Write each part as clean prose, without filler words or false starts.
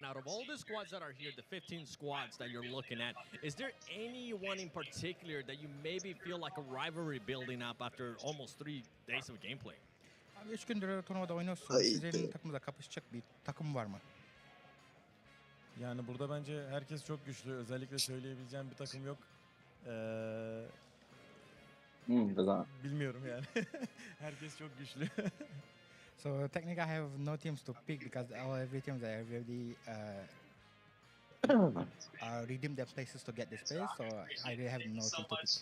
Out of all the squads that are here, the 15 squads that you're looking at, is there anyone in particular that you maybe feel like a rivalry building up after almost 3 days of gameplay? Abi 3 gündür turnuvada oynuyorsun. Ay, Sizin takımda kapışacak bir takım var mı? Yani burada bence herkes çok güçlü. Özellikle söyleyebileceğim bir takım yok. Bilmiyorum yani. Herkes çok güçlü. So technically I have no teams to pick because every team they already redeemed their places to get this space. So I really have no team to pick.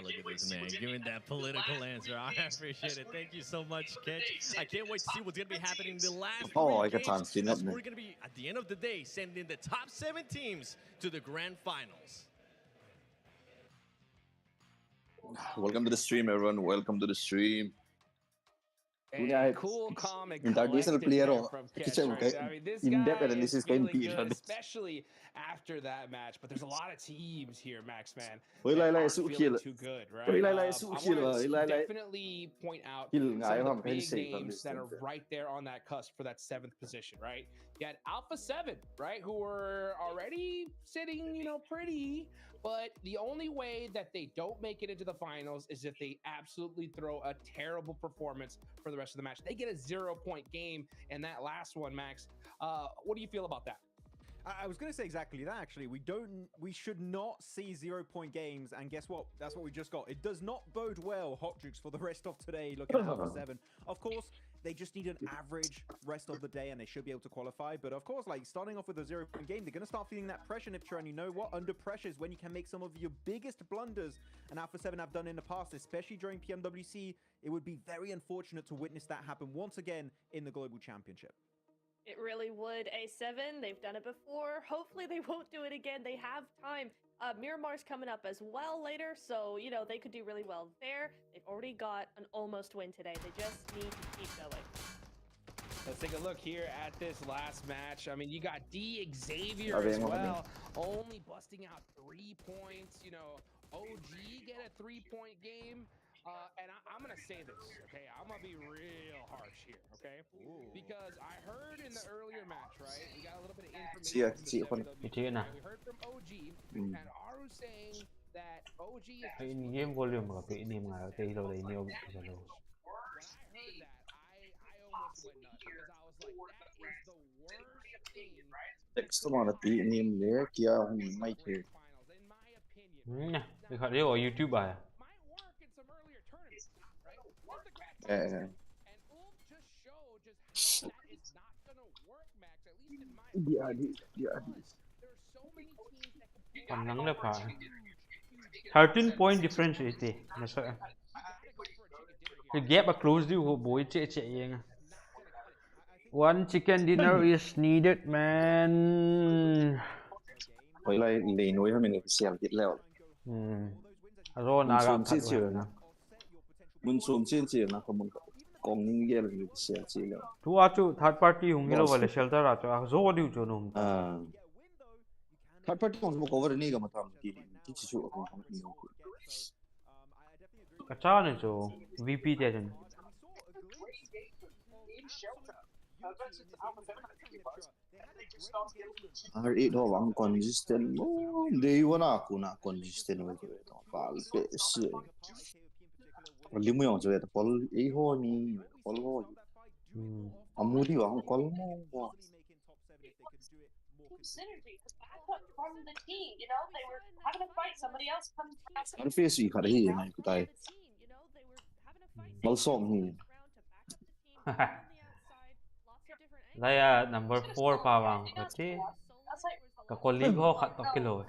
Look at this man, giving that political answer. I appreciate it. Thank you so much, Ketch. I can't wait to see what's going to be happening in the last three games. As we're going to be, at the end of the day, sending the top 7 teams to the grand finals. Welcome to the stream, everyone. Welcome to the stream. Cool comic player from Ketch, right? I mean, this guy is feeling good, especially after that match. But there's a lot of teams here, Max, man. That aren't feeling too good, right? I want to definitely point out some of the big names that are right there on that cusp for that 7th position, right? You had Alpha 7, right, who were already sitting, pretty. But the only way that they don't make it into the finals is if they absolutely throw a terrible performance for the rest of the match. They get a 0-point game in that last one, Max. What do you feel about that? I was going to say exactly that, actually. We should not see 0-point games, and guess what? That's what we just got. It does not bode well, Hot Jukes, for the rest of today, looking at Alpha 7. Of course, they just need an average rest of the day, and they should be able to qualify. But of course, like, starting off with a 0-point game, they're going to start feeling that pressure, Niptra, and you know what? Under pressure is when you can make some of your biggest blunders, and Alpha 7 have done in the past, especially during Pmgc. It would be very unfortunate to witness that happen once again in the Global Championship. It really would. A7, they've done it before. Hopefully they won't do it again. They have time. Miramar's coming up as well later, so, they could do really well there. They've already got an almost win today. They just need to keep going. Let's take a look here at this last match. I mean, you got Xavier as well, only busting out 3 points. OG get a 3-point game. And I'm going to say this, okay? I'm going to be real harsh here, okay? Because I heard in the earlier match, right? We got a little bit of information from the WWE. We heard from OG, and Aru saying that OG is... game volume in when I heard that, I almost went nuts. Because I was like, that is the worst thing... Next one at the name there, Kia, might hear. In my opinion... YouTube à? And Ulf just showed just how that is not gonna work, Max. At least in my opinion. There's so many teams that compete. Còn nắng được hả? 13 point difference thì nó sợ. The gap are close đi của bối trẻ trẻ anh. One chicken dinner is needed, man. Với lại lấy núi hơn mình xem ít leo. Rồi nào gặp thật rồi. Muốn xuống trên chiều nó không còn những cái là mình xem chỉ leo. Thu à chú third party hùng cái vào shelter à chú rồi đi cho nó. Third party không có cover này mà tham thì chỉ chú không nhiều. Cái cha này chú VP thế chứ. R8 ho ang consistent mo day one ako na consistent mo to ito palpe si ali mo yung so ito pol e ho ni pol ho amudi wa ang call mo synergy from the team, they were having a fight, somebody else comes past. Ang face yi khare hi na kutai mal song hi Đây number 4 pa vàng thế cả colleague ho khát tóc kilo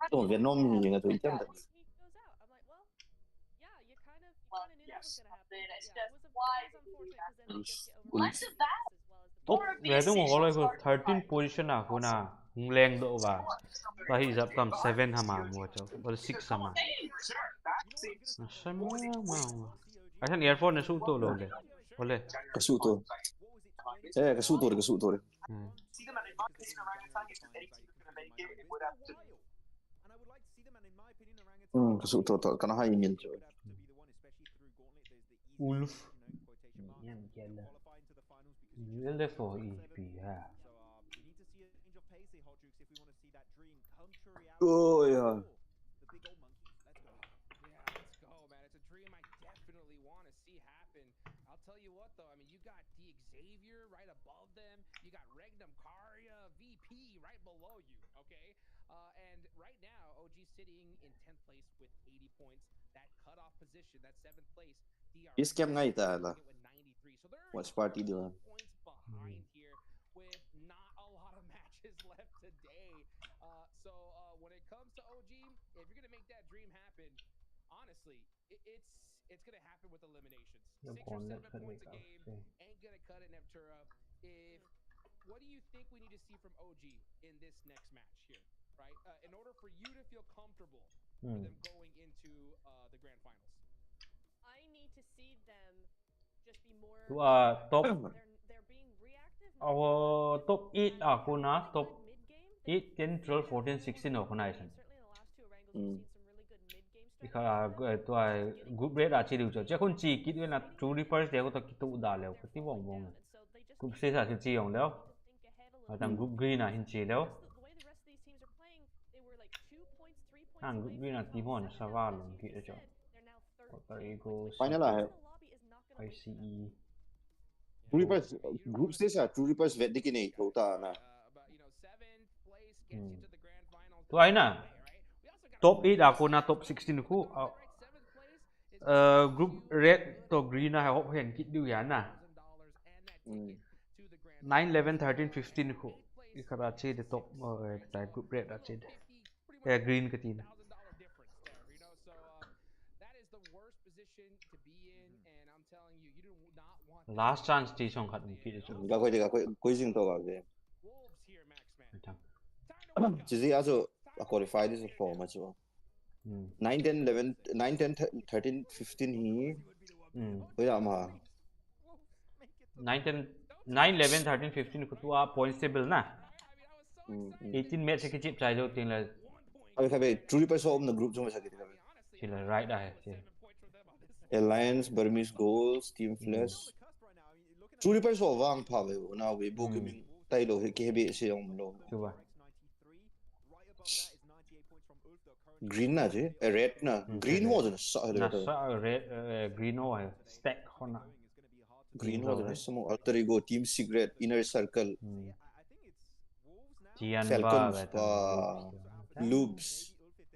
Ủa Việt Nam gì là tôi chắc đấy Tốt về tôi ngồi lại của 13 position à cô nào lên độ vào và hiện giờ tầm 7 hả mà mua cho và 6 hả mà sao mà anh earphone này sụt rồi đấy boleh cái sụt rồi Sự thật thật cái hai miền rồi. Wolf. Yan kela. Really for EP ha. Oh yeah. And right now, OG sitting in 10th place with 80 points. That cutoff position, that 7th place, Is cam ngay ta là. Watch party doing. Points behind here with not a lot of matches left today. So when it comes to OG, if you're gonna make that dream happen, honestly, it's gonna happen with eliminations. 6 or 7 points a game ain't gonna cut it, Neptura. What do you think we need to see from OG in this next match here, right? In order for you to feel comfortable for them going into the grand finals. I need to see them just be more. Top. They're being reactive. Our top 8 ako na top 8, 10, 12, 14, 16 organization. Tôi group rate là chỉ điều cho, chứ không chỉ kỹ là chú đi first để có thể tụ đà liệu cái tí vòng vòng. Group C là chỉ hồng đâu. Ở tầng group green là hình chỉ đâu. Hàng group green là tí hòn sao vào luôn kỹ cho. Có tới Final là ICE. Group stage là true reapers vet đi cái này thấu ta nè. Tôi ấy nè. Top 8 ako na top 16 ko. Group red to green na hop hen kit du yan na. 9, 11, 13, 15 ko. Ikara che the top the group red da che. Green ka tin. Last chance ti song khat kit cho. Ga koi jing to ga ge. Chỉ gì à cho qualify this for mà chứ. 9, 10, 11, 9, 10, 13, 15 hi. Bây giờ mà 9, 11, 13, 15 ko tua points table na. 18 match cái chip trái đầu tiên là. Abi khabe truly pa so na group jo ma sakit khabe. Chỉ là right đây. Alliance, Burmese Goals, Team Flash. Truly pa so wang pha ve na we bo kim tai lo ke be se yong lo. Chuba. Green na chứ, red na, green ho rồi sợ rồi. Sợ red, green ho है, stack ho na. Green ho rồi, samo alter ego, team secret, inner circle. Falcons pa, loops,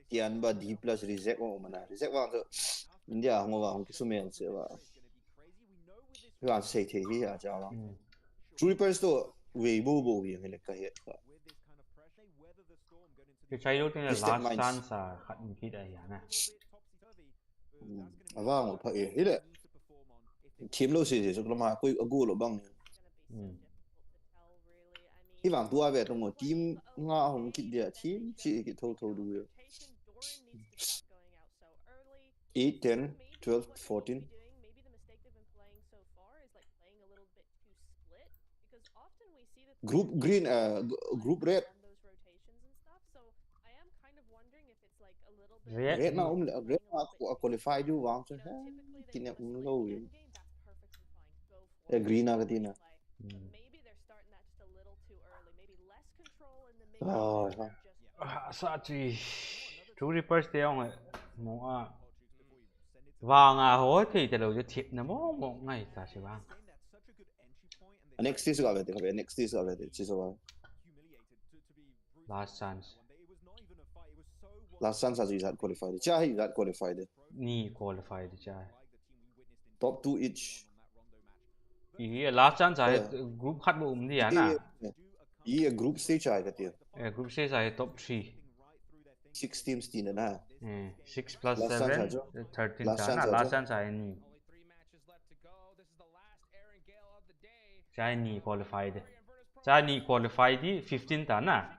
tian ba D plus reject ho mana, reject wang so India ho wang kisumen se ba. Wang say the hi a ja wang. Troopers to weibo bo wi ngai ka he. Cái trái đầu tiên là last chance à, khát kỹ đây nè. Vâng, một phải thế đấy. Team lâu xí rồi mà coi agu lo bang. Hy vọng tua về trong một team nga hồng kỹ địa team chỉ cái thâu đủ. 8, 10, 12, 14. Group green, group red. Red na qualify du wang chứ kini lâu rồi. Green na cái tin à. Sao chị chú đi first day ông ấy mua vàng à hối thì từ đầu cho thiệt nó một ngày ta sẽ vàng. Next is gặp được, next is gặp được, chỉ số last chance. Last chance is that qualified. Cha is that qualified. Ni qualified cha. Top 2 each. Ý last chance là group hát bộ gì à na? Ý group stage ai cái tiền. Group stage là top 3. 6 teams tin na. 6 plus 7, 13 cha na. Last chance là ni. Cha ni qualified. Cha ni qualified đi 15 ta na.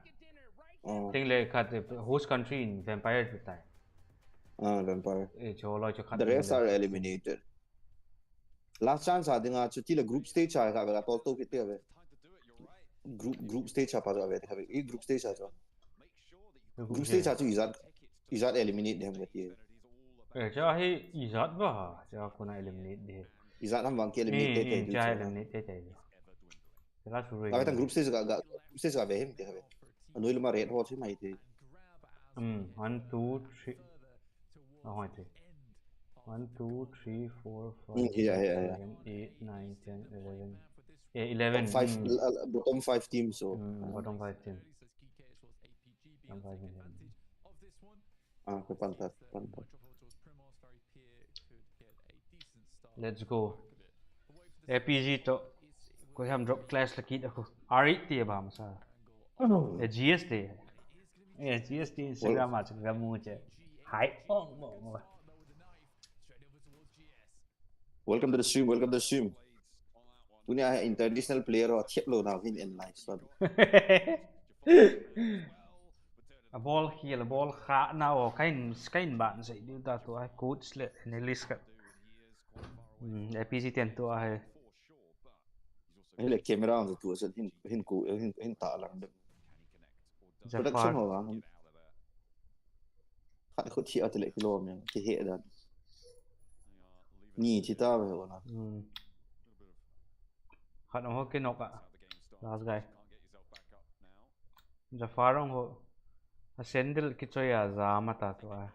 Tiếng lệ khát host country in vampire được tại. Vampire. Cho lo cho khát. The rest are eliminated. Last chance à, dengan cuti là group stage à, các bạn có tổ chức về. Group stage à, pas về, các bạn. Group stage à cho. Group stage à cho izat. Izat eliminate dem gati. Cha hi Izat ba cha kuna eliminate de. Izat ham bang eliminate te. Cha eliminate te. Cha suru. Tapi tang group stage agak behem te. Anu ilmu red hot sih mai te. 1 2 3. Oh te. 1 2 3 4 5 6 7 8 9 10 11. 11. Bottom 5 teams so. Bottom 5 team. Bottom 5 team. Pantat. Let's go. APG to koi ham drop clash laki da ko. R8 ti ba masa. GST. GST Instagram ma chak gamu che. Hi. Welcome to the stream. Punya international player or thiep lo now in nice. A ball here, a ball khá nào kain bạn dạy đi ta tụi coach lệ analyst cả. APC tiền tụi hay. Hay là camera on tụi sẽ hin tạ lắm được. Production ho lang. Khát khốt thiệt lệ kilo mình cái hệ đó. Nhỉ thì ta về rồi. Khát nó cái nọc à. Last guy. Jafar ho. Sendel kichoya zama ta to.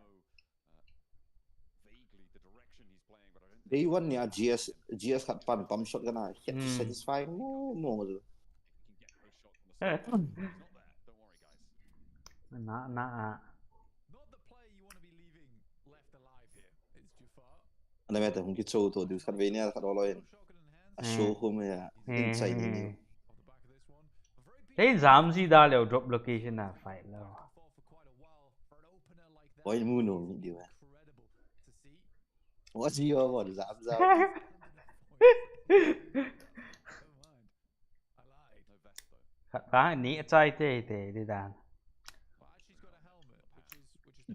Day one ya GS had pan pump shot gana satisfying mo rồi. Na. Anh em thấy không cái show thôi, điều khát về nha, khát đó lên. Show không ya, inside nhiều. Hey, Zamzi da leo drop location na fight leo. Ôi mu nổ những điều này. What's your what Zamza? Khá ní chai te đi đàn.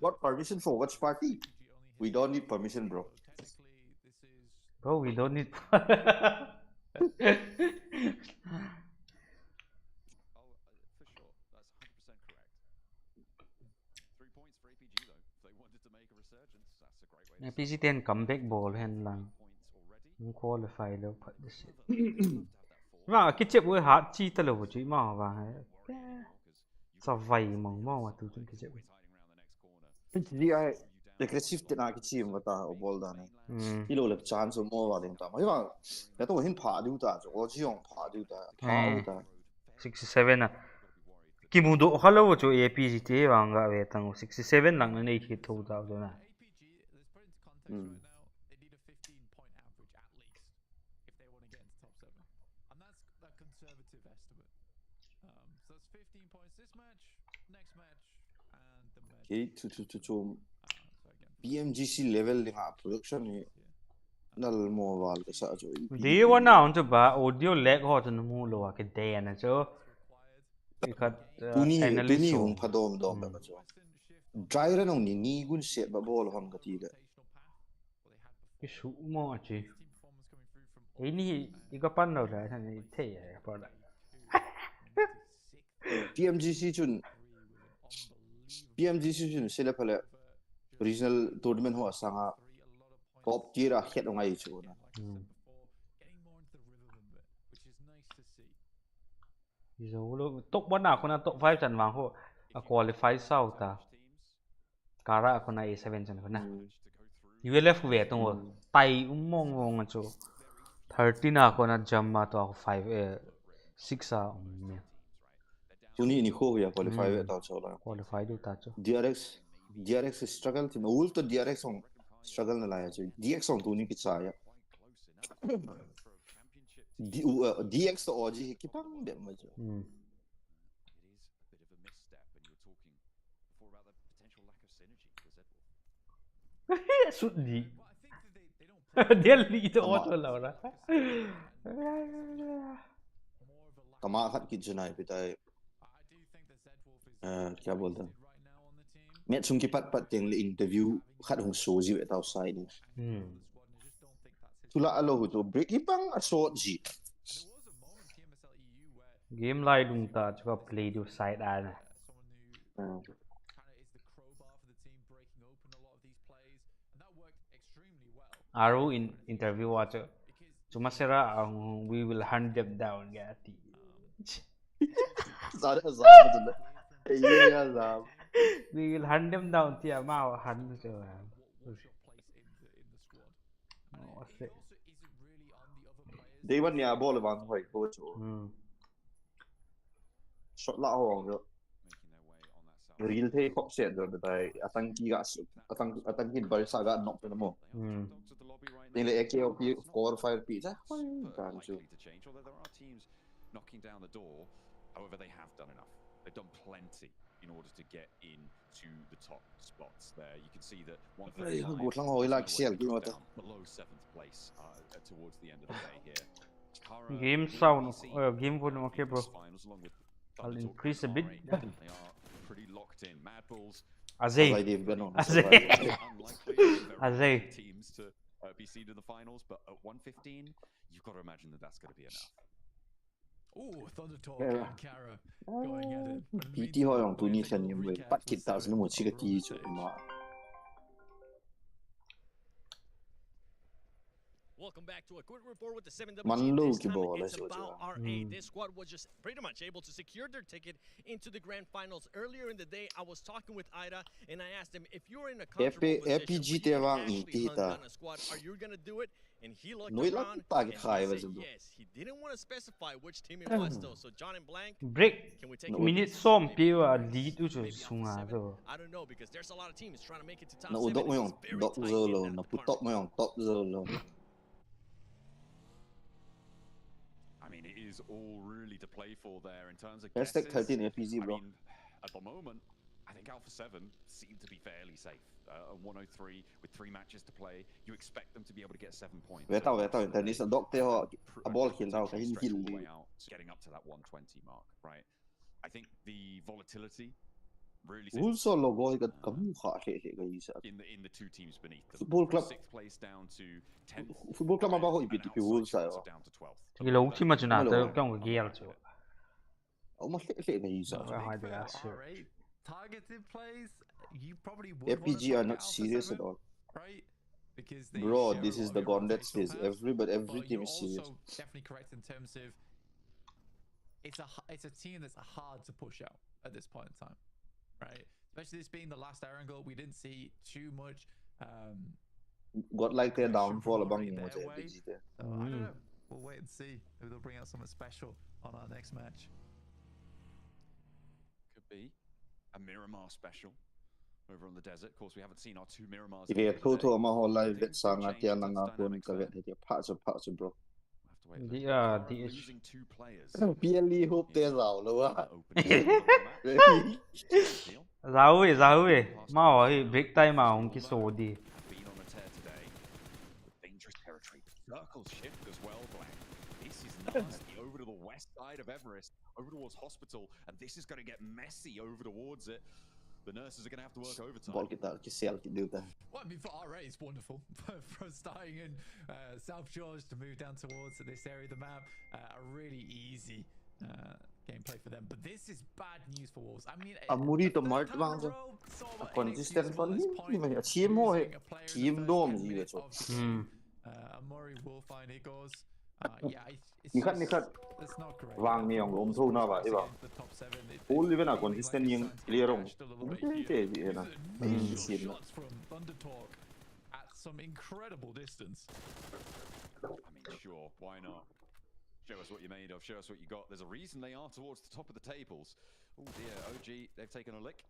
Got permission for watch party? We don't need permission, bro. Bro, we don't need. APC 10 comeback ball hen lang. Qualify lo put this shit. Mà cái chip với hard chi ta lo chứ mà và sao vậy mong mà tụi chúng cái chip. Đi ai aggressive tên ai cái chi mà ta ở ball đó này. Ilo lập chance mo vào đến ta. Mà cái cái tôi hiện phá đi ta, tôi chỉ用phá đi ta, phá ta. 67 à. Cái môn độ hello cho APC thế vào ngã về tầng 67 lặng nó này thì thu tao rồi nè. Okay, to Pmgc level dengan production ni nal mo wal ke sa jo. Di wa na on ba audio lag ho to mu lo ke de na so. Ikat tuni hung phadom dom ba jo. Dry ran ni gun set ba ball hon ka ti de. Cái số mo chi. Ấy ni ikapan đâu ra thằng này thế à product. PMGC chun sila pala regional tournament ho asanga top tier a het ngai chu na. Zo top 1 na kona top 5 chan wang ho qualify sau ta. Kara kona A7 chan kona. ULF về tong tai mong chu. 30 na kona jam ma to 5 6 a Tuni ni kho ya qualify ve ta chola. Qualify du ta chu. DRX struggle ti ul to DRX on struggle na la ya chu. DX on tuni ki cha ya. DX to OG ki pang de ma chu. Sút gì? Dia li to auto la ra. Tama khat ki junai pitai. क्या बोलते हैं मैं सुन के पट Teng ले interview खत हूं सोजी वे ताउ side तुला अलो हो तो ब्रेक ही पंग असोट जी गेम लाई दूं ता चका प्ले दु साइड आ Aru in interview wacho. Cuma sera we will hunt them down gati. We will hunt them down tia mau hunt so. They want ya ball one way coach. Shot la hong yo. Real take up set but I think he got I think he by saga knocked in the more. In the AKOP 4 or 5 pizza. Likely to change, although there are teams knocking down the door. However, they have done enough. They've done plenty in order to get into the top spots there. You can see that one below 7th place towards the end of the day here. Game sound, game volume, okay, bro. I'll increase a bit. They are pretty locked in. Mad Bulls. Azay. Teams to be seen in the finals, but at 115, you've got to imagine that that's going to be enough. Oh, Thunder Talk and Kara going at it. PT hoyong tu ni kan yang boleh 4 kita semua cikgu ti cuma. Welcome back to a quick report with the 7WG. Manlu This ki time bola it's about RA. This squad was just pretty much able to secure their ticket into the grand finals. Earlier in the day, I was talking with Ida and I asked him if you're in a comfortable position where you actually hunt down a squad, are you gonna do it? And he looked around and he said yes. He didn't want to specify which team it was though. So John and Blank, break. Can we take minute som piwa lead tu sunga tu. I don't know because there's a lot of teams trying to make it to top 7. Na udok mo yung top zolo, na putok mo yung top zolo. I mean, it is all really to play for there in terms of Hashtag 13 FPZ, bro. I mean, at the moment, I think Alpha 7 seem to be fairly safe. 103 with 3 matches to play. You expect them to be able to get 7 points. Vetao, then is a doctor a ball kill now. Can kill getting up to that 120 mark, right? I think the volatility really also logo ikat kamu kha in the 2 teams beneath them. Football club 6th place down to 10th. Football club mabaho IPTP Wolves ayo. Down to 12th. Gilo team ma juna ta kang gear chu. Oh ma le ga isa. Targeted plays, you probably would FPG are not serious at all. Right? Because bro, this is the gauntlet stage. Every team is serious. Definitely correct in terms of it's a team that's hard to push out at this point in time, right? Especially this being the last Erangel, we didn't see too much. Got like their downfall among them. I don't know. We'll wait and see. Maybe they'll bring out something special on our next match. Could be a Miramar special over on the desert. Of course, we haven't seen our 2 Miramars. If you total my whole life, that's sangat yan lang ako ng kagat hit parts of bro. Yeah, losing 2 players. PLE hope there's all lowa. Zawe. Mau ai break time ma hong ki so di. Been on a tear today. Dangerous territory. Circles shift as well, Black. This is nasty over to the west side of Everest, over towards hospital, and this is going to get messy over towards it. The nurses are going to have to work overtime. Ball kita kisel do that. Well, I mean, for RA, it's wonderful. From starting in South George to move down towards this area of the map, a really easy gameplay for them. But this is bad news for Wolves. I mean, Amuri to Mart bang so consistent pon ni team mo team dom ji so. Amuri will find Igors. Nikat wang ni yang thâu na ba iba. All even a consistent yang clear ong. Ke ji na. At some incredible distance. I mean, sure, why not? Show us what you're made of, show us what you got. There's a reason they are towards the top of the tables. Oh dear, OG, they've taken a lick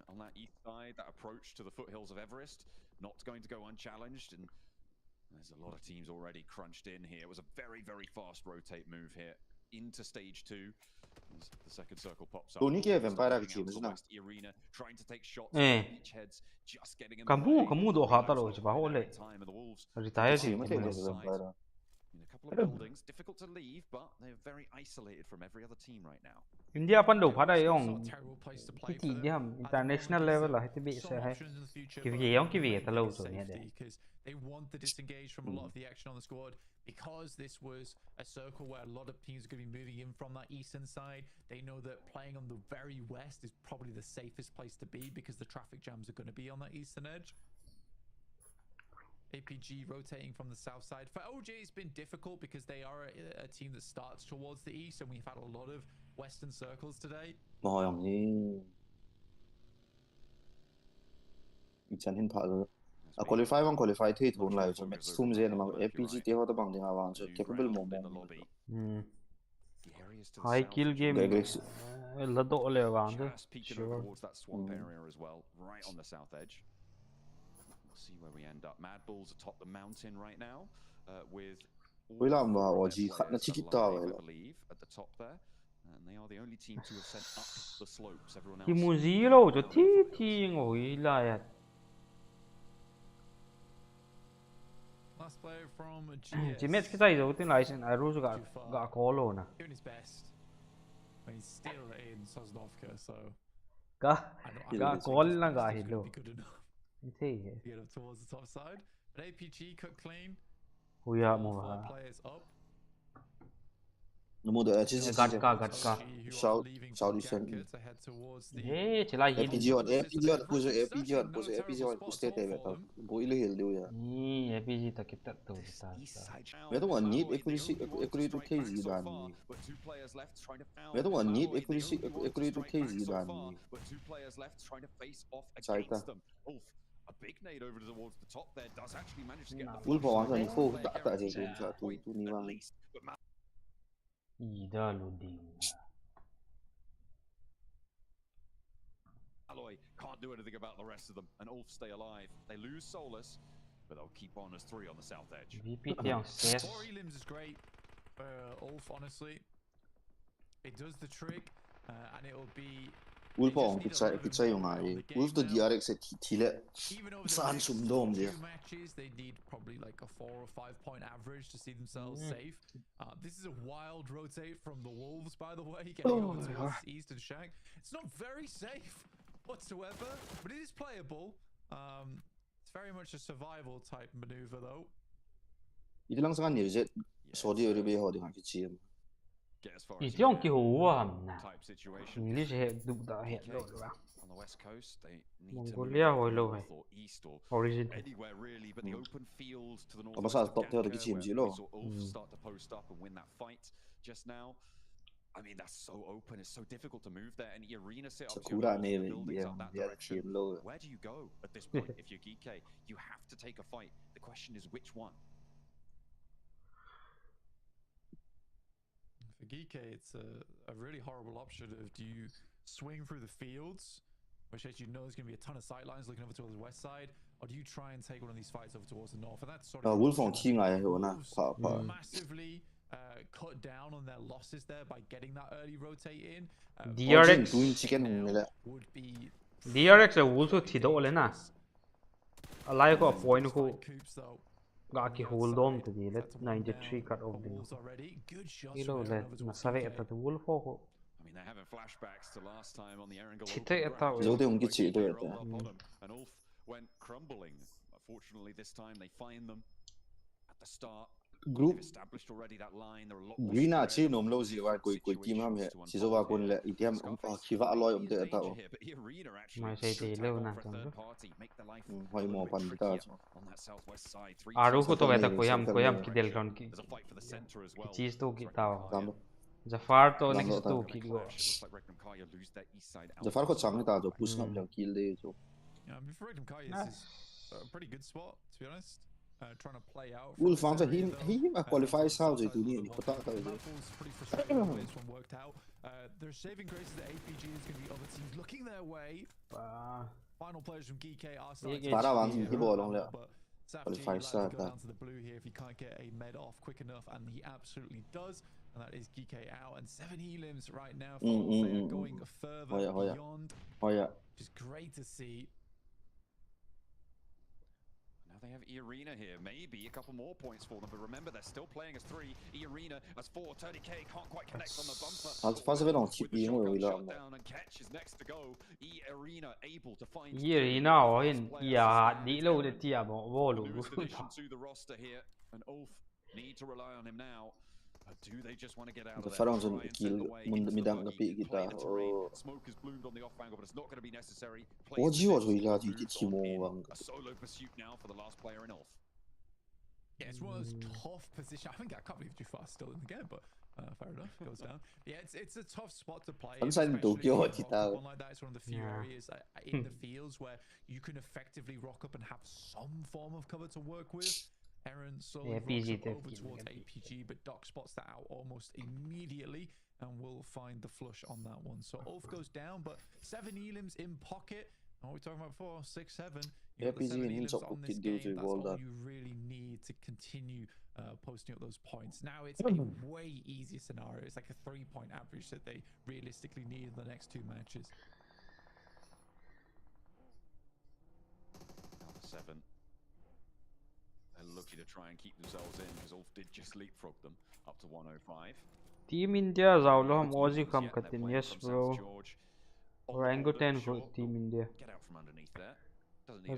on that east side, that approach to the foothills of Everest. Not going to go unchallenged, and there's a lot of teams already crunched in here. It was a very, very fast rotate move here into stage 2. As the second circle pops up. Arena, trying to take shots beachheads, just getting in kamu do hata lo ba hole. Retire ji. A couple of buildings, difficult to leave, but they're very isolated from every other team right now. India pan do phada yong. Ti jam international level la hete bi se hai. Ki vi yong ki vi ta lo so ne de. They want to disengage from a lot of the action on the squad because this was a circle where a lot of teams are going to be moving in from that eastern side. They know that playing on the very west is probably the safest place to be because the traffic jams are going to be on that eastern edge. APG rotating from the south side. For OJ, it's been difficult because they are a team that starts towards the east, and we've had a lot of western circles today. 형님. 이찬 흰 파도. qualify one qualify thay thun lai so match thum je na APG te ho da bang dinga wan so capable mo mo. High kill game. La do le wan de. Sure. Towards that swamp area as well, right on the south edge. We'll see where we end up. Mad Bulls atop the mountain right now, with Wala ma OG khat na chikita I wala. believe at the top there, and they are the only team to have sent up the slopes. Everyone else. Ki muzilo jo ti ngoi la ya. Last player from GS. Chỉ match cái tay rồi tin lại xin Arus gạ có luôn nè. Doing his best. When he's still in Sosnovka, so. Gạ có là gạ hết luôn. Như thế. Get up towards the top side. But APG cut clean. Ui à mua hả? Players up. No more just gạt cả. Sao đi xem. Ê, chỉ là gì? APG on APG on puste te beta. Boi le hel diu ya. APG ta kita tu ta. Beto one need accuracy to KZ dan. Beto one need accuracy to KZ dan. Saita. A big nade over towards the top there does actually manage to get the Wolf on ni fo ta je tu ni wang. Ida loading. Alloy can't do anything about the rest of them, and Ulf stay alive. They lose Solus, but they'll keep on as 3 on the south edge. VP on 4 elims is great for Ulf, honestly. It does the trick, and it will be. Wolf on pizza yung ai. Wolf the DRX tile. Saan sumdom dia. Matches they need probably like a 4 or 5 point average to see themselves safe. This is a wild rotate from the Wolves, by the way, getting over towards eastern shank. It's not very safe whatsoever, but it is playable. It's very much a survival type maneuver though. Itu lang sangan ni jet Saudi Arabia ho dengan kecil. Ý tiếng kia hú à nè. English hệ đủ đã hiện rồi吧. Mongolia hồi lâu rồi. Origin. Apa sah top theo cái team gì lo. I mean, that's so open. It's so difficult to move there. And the arena set up. Sakura ne team lo. Where do you go at this point if you're GK? You have to take a fight. The question is which one. For Geeke, it's a really horrible option of do you swing through the fields, which as you know is going to be a ton of sight lines looking over towards the west side, or do you try and take one of these fights over towards the north? And that's sort of Wolf on team ai ho na. Massively cut down on their losses there by getting that early rotate in. DRX would be DRX là Wolf thì độ lên à. Lại có point khu. Gã ki hold on to the 93 cut off the kilo le na save at the Wolf ho. I mean, they're having flashbacks to last time on the Erangel. Chite eta. Zo de ungi chi do eta. And Ulf went crumbling. Fortunately, this time they find them at the start. Group established already that line. There are a lot Green a chi nom lo zi wa koi team ham he. Si zo wa kun le itiam khiwa aloy om de ta. Mai sai te lo na tong. Hoi mo pan ta. Aru ko to beta koyam ki del ground ki. Cheese to ki tao. Zafar to next to ki go. Zafar ko chang ta jo push up jang kill de jo. Yeah, I mean for Rectum Kai this is a pretty good spot to be honest. Trying to play out. Wolf on he qualifies how to do ni ko ta ta. Pretty frustrating when this one worked out. Their saving grace is that APG is going to be other teams looking their way. Final players from GK are starting. Para wang hi bo long le. Qualify start go down to the blue here if he can't get a med off quick enough, and he absolutely does. And that is GK out and 7 elims right now. They are going further beyond. Which is great to see. They have E-Arena here, maybe a couple more points for them, but remember they're still playing as 3, E-Arena as 4, 30k can't quite connect on the bumper. Fast ve don't keep being where we shutdown and catch is next to go. E-Arena able to find E-Arena ở hiện đi lâu để tia bỏ luôn. To the roster here, and Ulf need to rely on him now. Do they just want to get out of there? Farang sun kill midang na pi kita. Smoke is bloomed on the off angle, but it's not going to be necessary. Oji was we la di ti mo wang. A solo pursuit now for the last player in Ulf. it's one of those tough positions. I can't believe Jafar still in the game, but fair enough, goes down. Yeah, it's a tough spot to play. Especially Tokyo, like that. It's one of the few areas in the fields where you can effectively rock up and have some form of cover to work with. Aaron slowly rocks up over towards APG, but Doc spots that out almost immediately and will find the flush on that one. So Ulf goes down, but 7 elims in pocket. What are we talking about before? 6, 7. APG needs to on this game. That's all you really need to continue posting up those points. Now it's a way easier scenario. It's like a 3-point average that they realistically need in the next 2 matches. Alpha 7. They're lucky to try and keep themselves in because Ulf did just leapfrog them up to 105. Team India जाओ हम Aussie कम करते हैं. Yes bro. Orangutan for Team India. Get out from underneath there.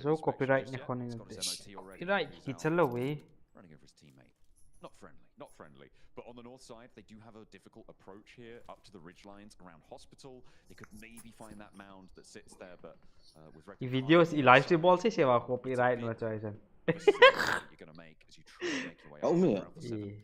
So copyright ne khone nte. Copyright ki chalo we. Running over his teammate. Not friendly, not friendly. But on the north side, they do have a difficult approach here up to the ridge lines around hospital. They could maybe find that mound that sits there, but with videos I live stream ball se sewa copyright no choice. You're gonna make as you try to make your way out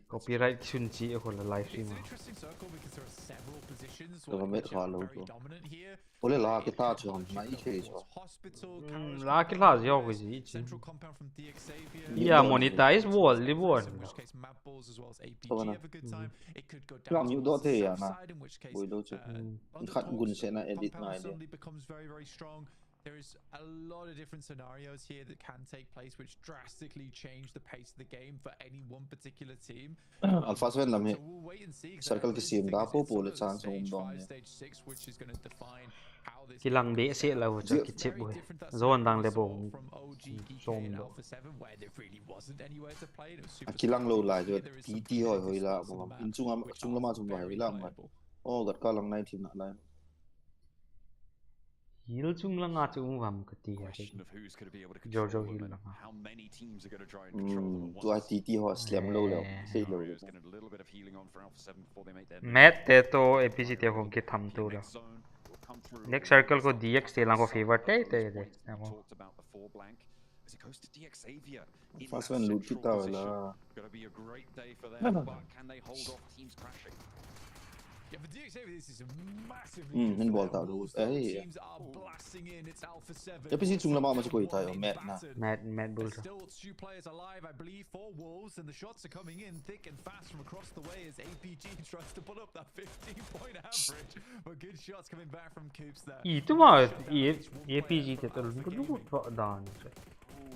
copyright sunchi ko la live stream. Interesting circle because there are several positions which are very dominant here. Ole la ke ta chon na I che cho. Hospital, la ke la yo ko ji. Central compound from Pmgc. Yeah, monetize wall live. In which case map balls as well as APG have a good time. It could go down. Ram you do the ya na. In which case khat gun se na edit na idea. Suddenly becomes very, very strong. There is a lot of different scenarios here that can take place which drastically change the pace of the game for any one particular team. Alpha 7 lam he circle ke sim da po pole chance hom dong kilang be se la ho cha ki chip boy zone dang le bo som do kilang lo la jo tt hoi hoi la bo in chung ma chung hoi la ma oh gat ka lang nai thim na lai Heal chung lang at chung ham kati hai. Jojo heal lang. How many teams are going to try and control them? To I TT ho slam low level. Say low. Getting a little bit of healing on for Alpha 7 before they make their. Matt te to APG te ho ke tham to la. Next circle ko DX te lang ko favor te te. Talked about the 4 blank as it goes to DX Xavier. First one loot kita wala. Going to be a great day for them, but can they hold off teams crashing? Yeah, for DX Xavier, this is a massively in ball ta do. Teams are blasting in. It's Alpha 7. APG chung la ma ma ko ita yo Matt bull. Still 2 players alive, I believe, 4 wolves, and the shots are coming in thick and fast from across the way as APG tries to put up that 15-point average. But good shots coming back from Coops there. Itu mah APG te to lu dan.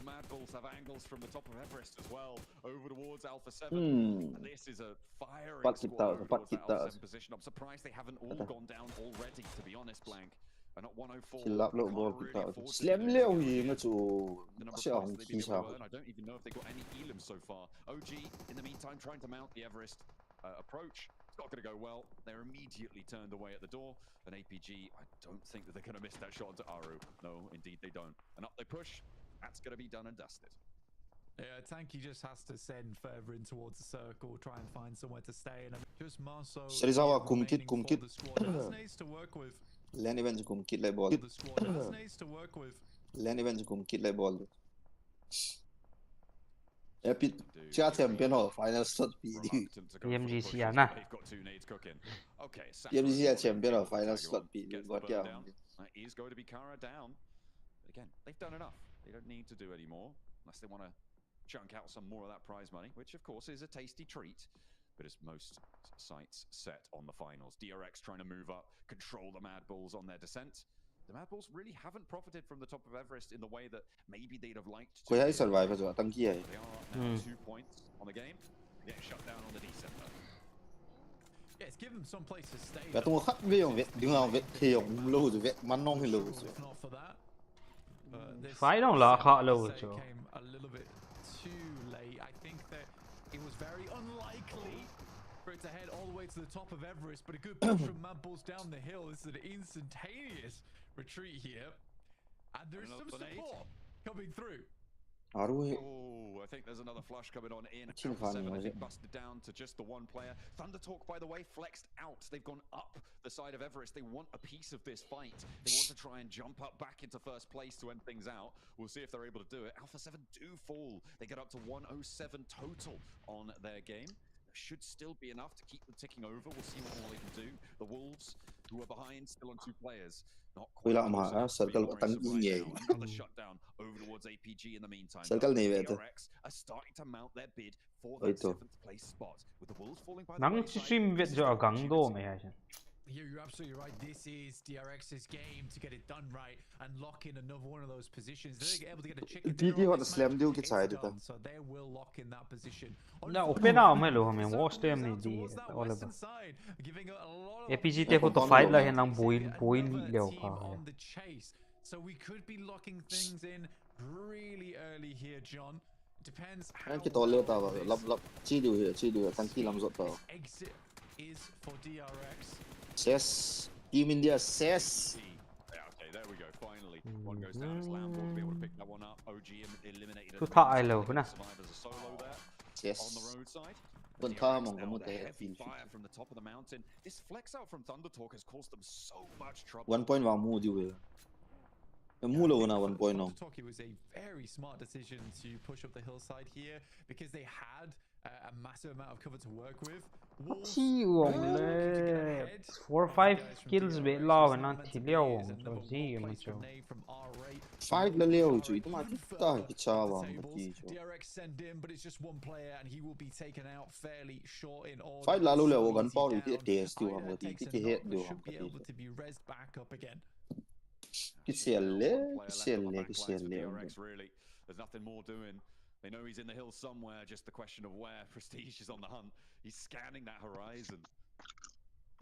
Mad Bulls have angles from the top of Everest as well, over towards Alpha 7. And this is a firing squad towards that Alpha 7 position. I'm surprised they haven't all gone down already, to be honest, Blank. And at 104, slam leo hi ma chu xiang ki sa. I don't even know if they got any elims so far. OG, in the meantime, trying to mount the Everest approach. It's not going to go well. They're immediately turned away at the door. And APG, I don't think that they're going to miss that shot onto Aru. No, indeed they don't. And up they push. That's going to be done and dusted. Yeah, Tanky just has to send further in towards the circle, try and find somewhere to stay. And just Marso. Serizawa kumkit. Needs to work with. Land events kumkit le ball. Needs to work with. Land events kumkit le ball. Epic cha champion ho final slot PD. Pmgc ya na. Pmgc champion ho final slot PD. Got ya. Is going to be Kara down. But again, they've done enough. They don't need to do any more unless they want to chunk out some more of that prize money, which of course is a tasty treat. But as most sights set on the finals, DRX trying to move up, control the Mad Bulls on their descent. The Mad Bulls really haven't profited from the top of Everest in the way that maybe they'd have liked to. They survive as well. They are up now 2 points on the game. They get shut down on the descent though. Yeah, it's given them some place to stay. But don't have me on it. Do not get him loads of it. Man, no, he loads. If not for that. Fight don't like hot low came a little bit too late. I think that it was very unlikely for it to head all the way to the top of Everest, but a good push from Mad Bulls down the hill. This is an instantaneous retreat here, and there is some support coming through. Oh, I think there's another flush coming on in. Alpha 7, I think, busted down to just the one player. Thunder Talk, by the way, flexed out. They've gone up the side of Everest. They want a piece of this fight. They want to try and jump up back into first place to end things out. We'll see if they're able to do it. Alpha 7 do fall. They get up to 107 total on their game. Should still be enough to keep them ticking over. We'll see what more they can do. The Wolves, who are behind, still on 2 players. Not quite circle another shutdown over towards APG in the meantime. Circle DRX are starting to mount their bid for that 7th place spot. With the Wolves falling by the wayside. You're absolutely right. This is DRX's game to get it done right and lock in another one of those positions. They're able to get a chicken dinner on this match. It's done, so they will lock in that position. APG te to fight la hen lang boil on the chase. So we could be locking things in really early here, John. Depends how exit is for DRX. Yes, Team India says. Yeah, okay, there we go. Finally, one goes down. It's Lambo to be able to pick that one up. OG eliminated. Survivors a solo there. Yes. On the roadside. Heavy fire from the top of the mountain. This flex out from Thunder Talk has caused them so much trouble. 1 point vào mua diu. Mula una 1 point no. It was a very smart decision to push up the hillside here because they had a massive amount of cover to work with. 4 or 5 kills be law and not liao so ji macho 5 la liao chu itma ta ki chawa DRX send in but it's just one player and he will be taken out fairly short in order. 5 la lu le wan paw ti test tu am ti ki head du am be able to be rezzed back up again. Ki selle There's nothing more doing. They know he's in the hills somewhere, just the question of where. Prestige is on the hunt. He's scanning that horizon.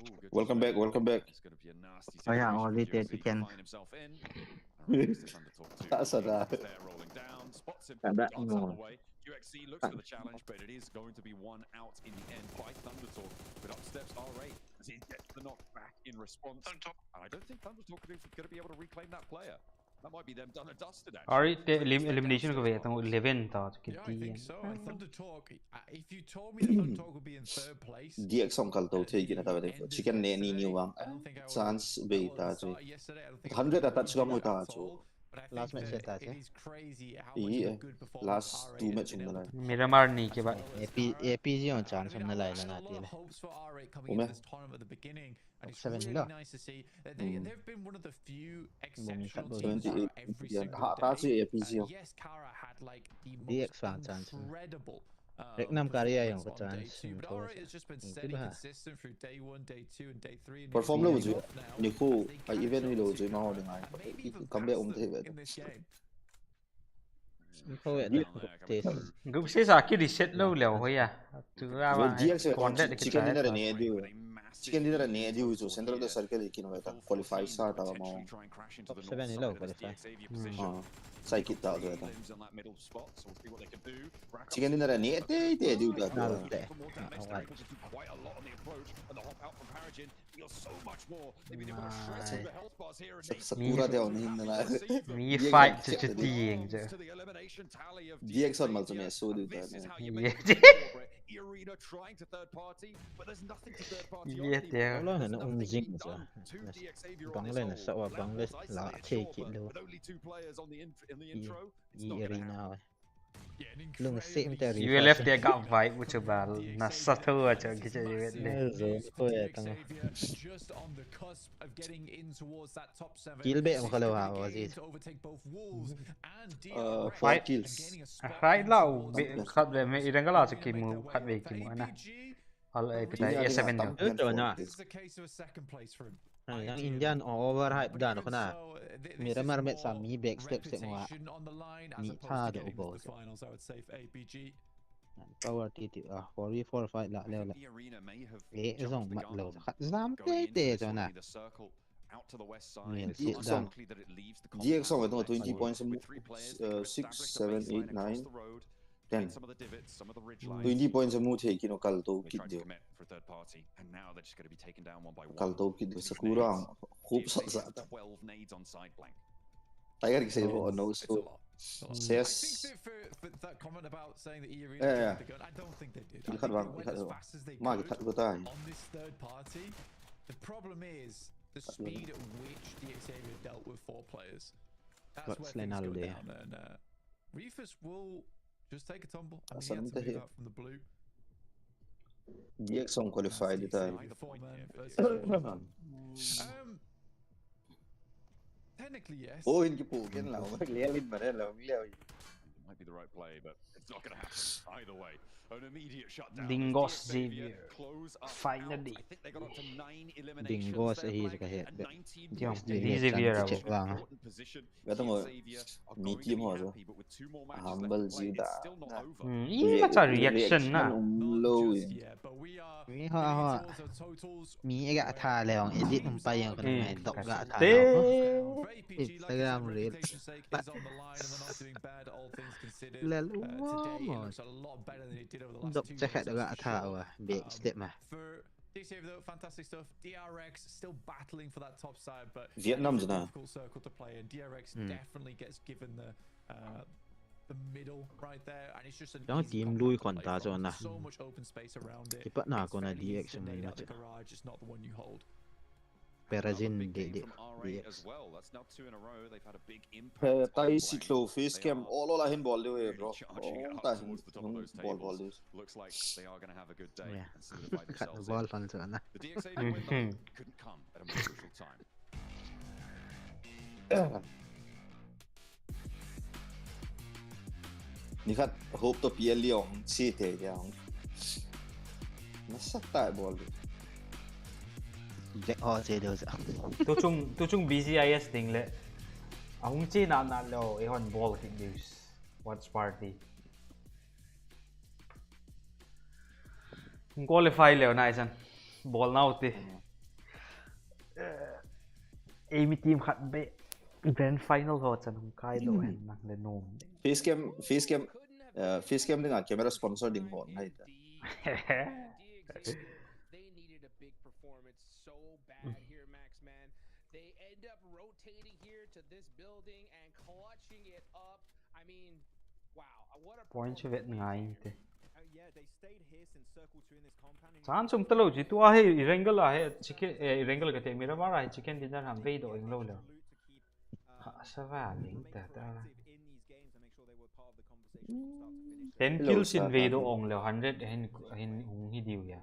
Ooh, welcome back. It's going to be a nasty situation to find himself in. That's a They're rolling down, spots him, darts out of the way. UXC looks for the challenge, but it is going to be one out in the end by Thunder Talk. But up steps R8 as he gets the knock back in response. And I don't think Thunder Talk are going to be able to reclaim that player. That might be them done and dusted actually. Alright, elimination ko wait 11 ta Yeah, I think so. Thunder Talk, if you told me that Thunder Talk would be in 3rd place, DX som kalto the gina ta de chicken ne ni wang chance be ta chu 100 attach ga mo ta chu last match ta che last 2 match um na Miramar ni ke ba APG on chance हम ना लाए ना तीन and it's really nice to see. They've been one of the few exceptional teams every single day. Yes, Kara had like the most incredible but Aura has just been steady consistent through day 1, day 2 and day 3 and perform lo ju ni ko event mi lo ju ma ho ding ai come back in this game. Group se sa ki reset lo leo ho ya tu ra ba còn đấy chicken dinner ne diu chicken dinner ne diu ju center of the circle ki no ta qualify sa ta ma top 7 ni lo qualify sai ki ta jo ta chicken dinner ne te diu ta Sakura de on in la me fight to the DX on mal to me so do that Arena trying to third party, but there's nothing to third party. Yeah, lo na ung jing so. Bang lên sa wa bang lên la che ki lo. Arena. Lung same there. You left there got fight which about na sato cha ki che just on the cusp of getting in towards that top 7. Kill be am khalo ha wa ji. Five kills. Right lao khat ve me irang la cha ki mu khat ve ki mu na. Al e kita A7 na. This is a case of a second place for him. Yang Indian over hype dan khana. Miramar met some me back step mo. Ni tha de bo. Power TT 4v4 fight la leo la. Zong mat lo khat zam te cho na. Out to the west side. DX on 20 points 6 7 8 9 10 20 points mu the kino kalto kit dio kalto kit sakura खूब सा 12 nades on side blank. Tiger kasi po no so. Yes. I think for that comment about saying that EA really Yeah. the gun, I don't think they did. I Ikat think bang, they went ikat as bang. fast as they Mag could ikat tayo. on this third party. The problem is the speed at which Xavier dealt with 4 players. That's where things go down. And Reefus will just take a tumble. I mean, he had to move out from the blue. DX on qualified tayo. Technically, yes. Oh, hindi po. Yan lang. Magliyawin ba rin lang? Might be the right play, but it's not going to happen either way. An immediate shutdown. Dingos Xavier. Finally. I think they got up to 9 eliminations. Dingos ahir ka hit. Xavier check lang. Kata mo, Mickey mo so. Humble Zida. Iya macam reaction na. Low. Mi ho. Mi agak tha leong edit umpa yang kena main dok gak tha. Instagram reel. Lalu mo. Dok cakap agak tha wah. Big step mah. DCA though, fantastic stuff. DRX still battling for that top side, but Vietnam's now. Difficult circle to play, and DRX definitely gets given the middle right there, and it's just an Yang team lui konta so na. so much open space around it. Ipat na ako na DX mo na. The garage is not the one you hold. Perazin DX. Tayo si Clo face cam all la hin ball dewe bro. Ta hin ball this. Looks like they are going to have a good day and solidify themselves. Ball fan so na. The DXA win couldn't come at a more crucial time. Ni kat hope to PL Leong si te yang. Masak ta ball. Jack ho se do sa. Tu chung BCIS ting le. Ang chi na lo e hon ball hit news. Watch party. Qualify leo na isan. Ball now ti. Amy team khat be grand final ho chan kai do en nang le nom. Face cam dengan camera sponsor ding hon hai ta. Point vet ngai te. Chan sum talo ji tu a he irregular a he chicken irregular ka te mira mara he chicken dinner ham ve do ing lo le. Sa va ling ta ta. 10 kills in ve do ong le 100 hen ung hi diu ya.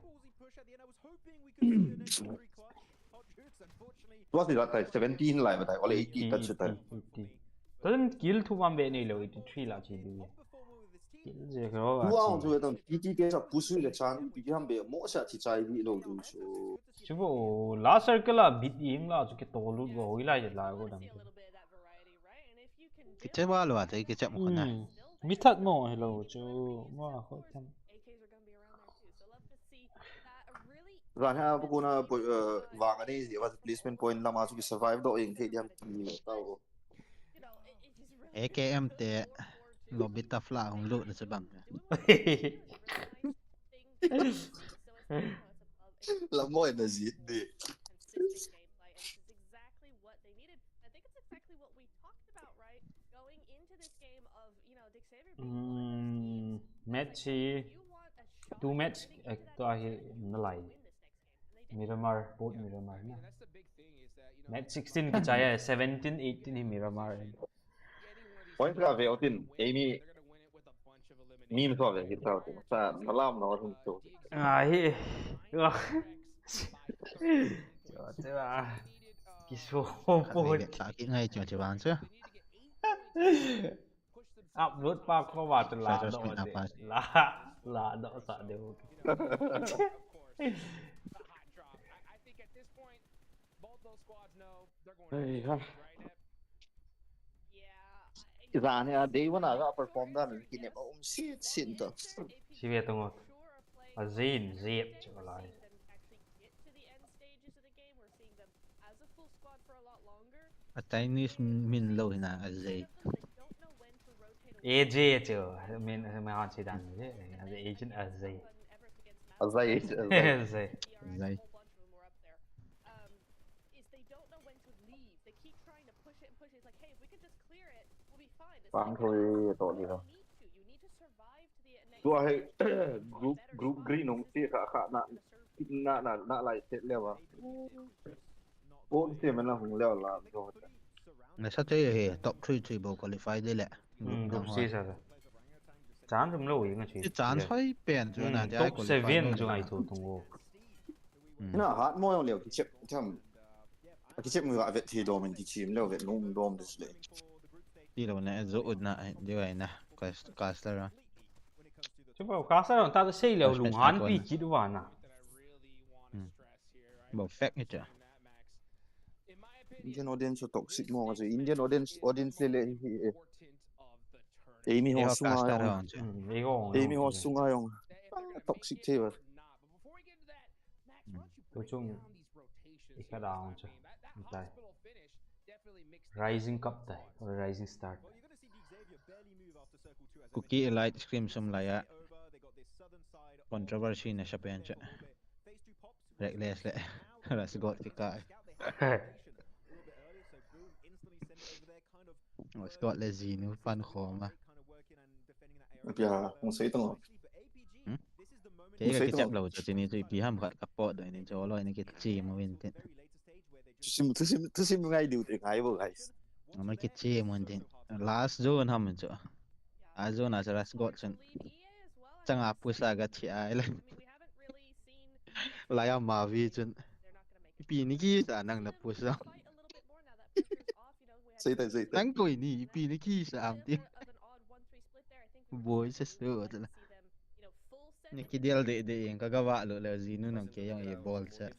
What is that? 17 lại mà tại có lẽ 80 touch ta. Doesn't kill thu mam be nei lo 83 la chi diu ya. Wow, tôi đang PT cái sao不是个change，比他们别摸下去在里头就说。chứ bộ last circle là bit im là cái tổ lụt rồi lại là có đằng cái chế ba luôn thì cái chế một con này bit thật ngồi hello chứ mà khó khăn rồi ha bữa nay vàng cái này thì vào placement point là mà chúng survive độ hình thì điểm nhiều tao AKM thì lobby ta fla hong lụt nó bang là mọi người giết đi match two match to hi nó lại Miramar both Miramar na match 16 cái trái 17 18 hi Miramar point ra về tin Amy meme thôi về hiện tại sa nó làm nó không tốt ai chứ à cái số phone cái ngay cho bạn chứ upload pa ko ba to la do sa đều ra này day one là perform ra nên kinh nghiệm ông xin đó si về tung à zin dẹp cho lại a Chinese min lâu thì nào gì AJ chứ mình họ chỉ đàn thế agent AJ AJ Bang thôi tội gì đâu. Tua hay group green không xí khả nạ lại chết leo à. Bốn xí mình là hùng leo là rồi. Này sắp tới thì top 3 treble qualify đây lẹ. Group C sao? Chán không lâu vậy chứ chán hơi bền cho nên top 7 cho ngày thủ tung vô. Nó hát môi liều cái chip thầm cái chip người gọi Việt thì đồ mình thì chìm leo Việt nung đom đấy. Đi đâu này dỗ nè như vậy nè caster Chứ bảo caster ta sẽ xây lều lủng hán pi kít vào nè. bảo fact như chưa. Indian audience so toxic mo kasi Indian audience lele Amy ho sunga yung Amy ho sunga yung toxic thế vậy. Tôi chung cái down chứ. Đây. Rising Cup đây, Rising Start. Cookie light scream some lại controversy này sắp đến chứ. Reckless lệ, là sẽ gọi cái cái. Scott là gì nữa fan khó mà. Bây giờ không thấy đâu. Cái chập đầu cho nên tôi bị ham gặp bọt rồi nên cho lo này cái chi mà bên tên. Tôi xin ngay điều thì ngay vô guys. Mà cái chi mà bên tên. Last zone ham cho. Zone là last got chân. Chẳng áp pusa cái chi ai là. Lại mà vì chân. Pi ni ki sa nang na pusa. Say Nang koi ni pi ni ki sa am ti. Boy sa so là. Ni ki deal de yang kagawa lo la zinu nang ke yang ye ball sa.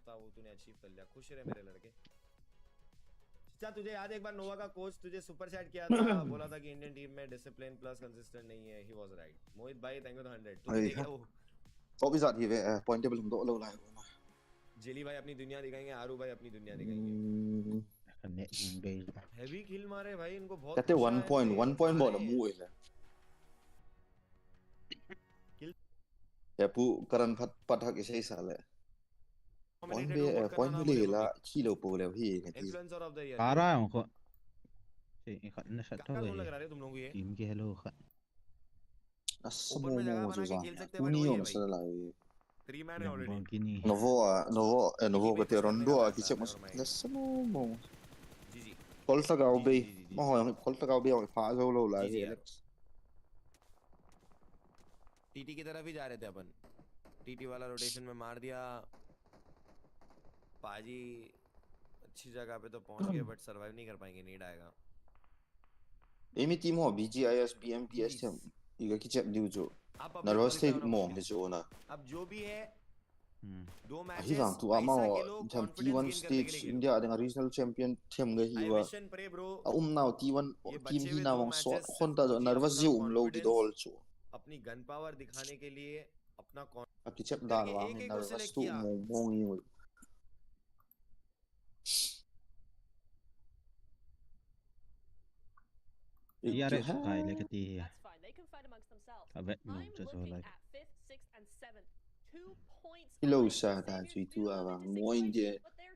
क्या तुझे याद है एक बार नोवा का coach तुझे super chat किया था बोला था कि इंडियन टीम में डिसिप्लिन प्लस कंसिस्टेंट नहीं है ही वाज राइट मोहित भाई थैंक यू तो 100 तू देखा वो có bây giờ thì về pointable không độ lâu lại jelly भाई अपनी दुनिया दिखाएंगे आरू भाई अपनी दुनिया दिखाएंगे हेवी किल मारे भाई इनको बहुत कहते 1 point बहुत là mũi là ya pu karan pat hak isai sale point bile la kilo po le hi influencer of the year आ रहा हूं को ये खतने सट हो क्या गई लगा रहे हो तुम लोग ये टीम के हेलो खत asmo mo zo za union sa la 3 man है already gini novo ko te rondo ki che mas asmo mo kol ta gao be mo ho kol ta gao be fa zo lo la TT की तरफ ही जा रहे थे अपन TT वाला rotation में मार दिया पाजी अच्छी जगह पे तो पहुंच गए बट सरवाइव नहीं कर पाएंगे नीड आएगा एमी टीम हो BGIS BMPS थे इगा की चेप दिउ जो नर्वस थे मो ने जो ना अब जो भी है दो matches hi vang tu ama tham T1 stage India dengan regional champion team ga hi wa now T1 team hi na wang so khon ta nervous ji lo di dol chu अपनी gun power दिखाने के लिए अपना ki chep dan wa nervous tu mo ngi यार काय ले कती है अब नो जो like Hello sa ta chui tu ava mo India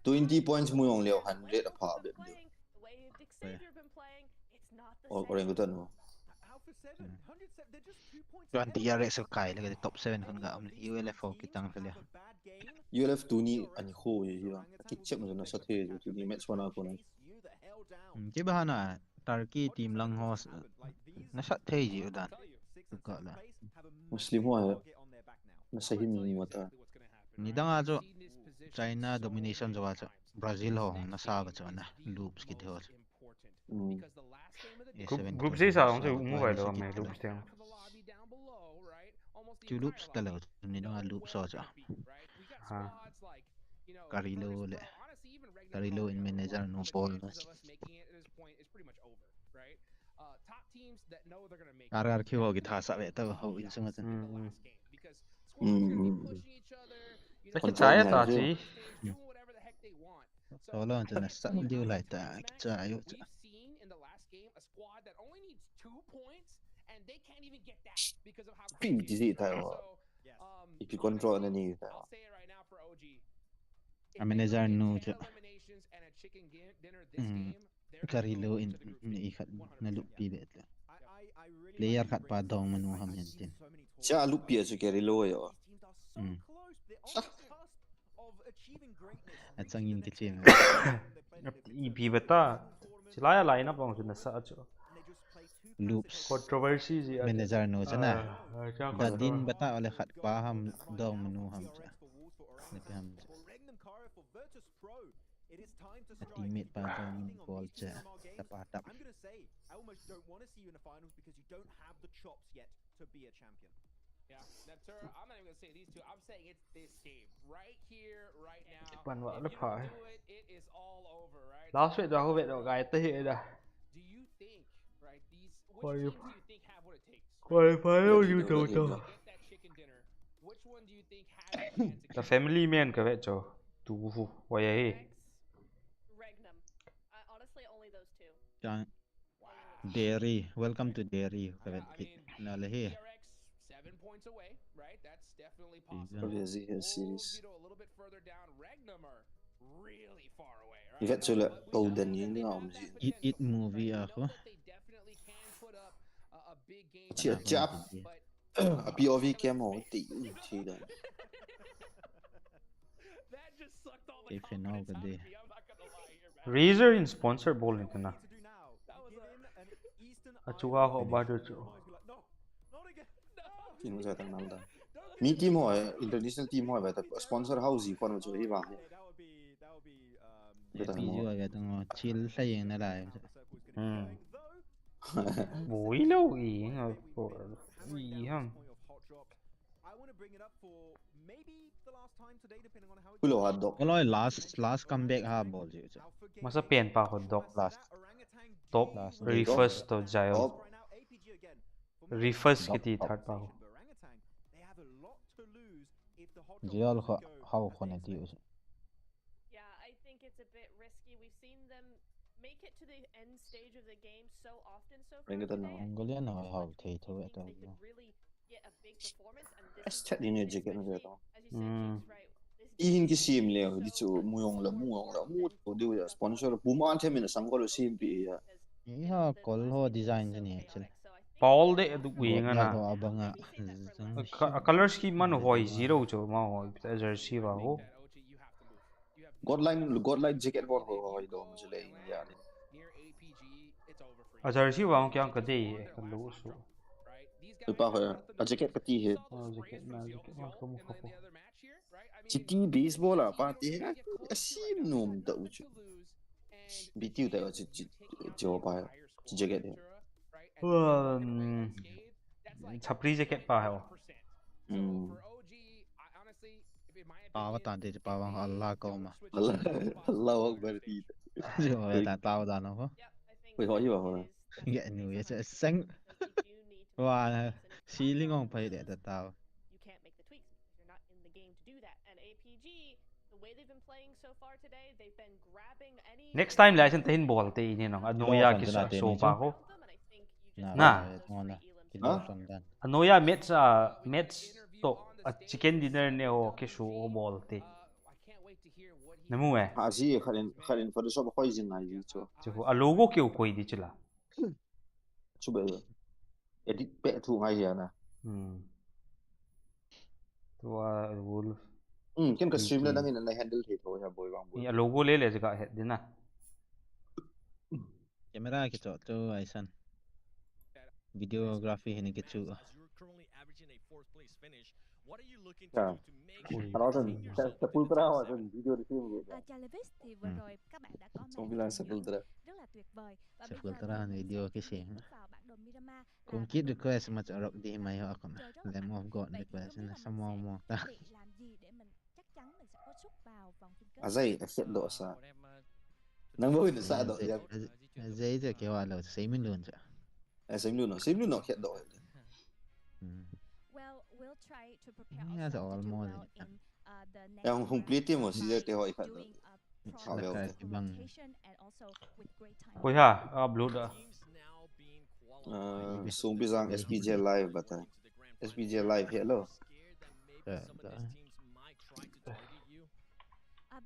20 points mo yong leo 100 a pa be or ko tan mo 20 year so kai le top 7 kon ga am ULF kitang tele ULF tu ni ani kho ye hi ki chep mo na sa the tu ni match wana ko na ke bahana Turkey team lang host na sa the ji udan ka la muslim ho na sa hi mi mata ni danga jo China domination jo wa Brazil ho na sa ga jo na loops ki ho Group C sao không thì cũng vậy đâu mày group C two loops ta lo ni danga loop so jo ha Carilo in manager no ball RRQ ho gi tha sa ve ta ho in sung atan cái trái ta chỉ solo ante na sa dio lai ta cha yo Pmgc ta if you control na ni ta a manager no cha Carilo in ni khat na loop pi bet player khat pa dong manu ham hen tin cha lu pia chu keri lo yo at changin ke chem EP bata chilaya line up bang chuna sa chu loops controversy ji manager no chana da din bata ole khat pa ham dong manu ham cha ne pe ham teammate pa dong ball cha ta pa tap I'm gonna say I almost don't want to see you in the finals because you don't have the chops yet to be a champion. Yeah, Neptura, I'm not even gonna say these two. I'm saying it's this game right here, right now. Ban wa If le you pha don't do it, it is all over, right? last week da ho vet gai te he da Do you think, right? Which teams do you think have what it takes? qualify you to Get that chicken dinner. Which one do you think has a chance? the family man ka vet cho tu fu wa ye Regnum. Honestly, only those two. Dairy, welcome to Dairy. Na le he. 7 points away, right? That's definitely possible. Series. You know, a little bit further down. Regnum are really far away, right? Ivet chula golden yin ni am ji. It movie ako. They definitely can put up a big game. Chap. A POV camo ti chi da. That just sucked all the confidence out of me. Razer in sponsor ball nito na achuga ho ba do chu Tin mo sa tang nang da. Mi team ho international team ho ba ta sponsor house hi kon chu hi ba. Beta mo ga tang chill sa yin na lai. Bui lo yi po yi hang Pulo hot dog. Kalau last comeback ha ball je. masa pen pa hot dog Last top refers to jail refers kiti third pa ho jail how khone ti us. Yeah, I think it's a bit risky. We've seen them make it to the end stage of the game so often so far. Angolia na how thei tho They eta. could really get a big performance and this Chat ni ne jacket na ta. as you said, James, right? Ihin ki sim le di chu muyong la mu to di ya sponsor buman the min sang ko sim pi ya. Iha kol ho design ni chil. Paul de du wi nga na abanga. color scheme man hoi zero cho ma ho jersey ba ho Godline jacket ho ho do mu le ya ni. a jersey ba kya ka de kan lo su Tu pa ho a jacket ka ti he. jacket ma ko mu ko Chiti baseball a pa ti ha. Asim nom da u chu. BTU da chi jo pa chi jacket he. chapri jacket pa ho Pawa ta de pawa Allah ko ma. Allah akbar ti. Jo ta tao da no ho. Oi ho yo ho. Ge nu ye sang. Wa ceiling on pai de ta tao. You can't make the tweaks because you're not in the game to do that. And APG, the way they've been playing so far today, they've been grabbing any next time la chen tin ball te ni no anoya ki so pa ho na anoya match to a chicken dinner ne ho ke shu o ball te namu e Ha ji kharin photoshop khoi jin nai ji chu. chu a logo ke koi di chula Chu be. Edit pe thu ngai ya na. to wolf Ken ka stream la dang in na handle the tho ya boy wang boy. ni a logo le ga het din na Camera ke to to aisan. Videography hene ke chu. Yeah. Đó là Sepultura hoặc là video đi phim vậy. Chalavis thì vừa rồi các bạn đã có Không biết là Sepultura. rất là tuyệt vời. Và Sepultura video ke sing. vào bản đồ Miramar Kung kid request ma cha rock di mai ho akon. Lem of god request na samo mo ta. làm gì để mình chắc chắn mình sẽ có suất vào vòng chung kết. Azai accept độ sa. Nang mo ni sa độ ya. Azai je ke wa lo 6 min luôn cha. Sim lu no accept độ. Well, we'll try to prepare Yeah, all more. the next Yang hung play team mo si te ho ikhat. Bang. koi ha upload da Sung bizang SPJ live bata. SPJ live hello.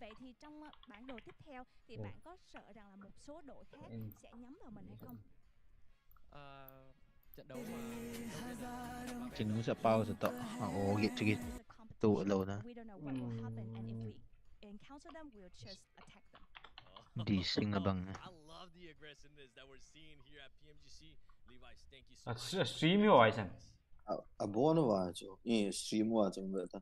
Vậy thì trong bản đồ tiếp theo thì bạn có sợ rằng là một số đội khác sẽ nhắm vào mình hay không? Chính nó sẽ bao giờ tọ ồ cái cái tụ lâu đó đi sinh ở bằng stream hiểu ai xem à bố nó vào chỗ stream vào trong vậy ta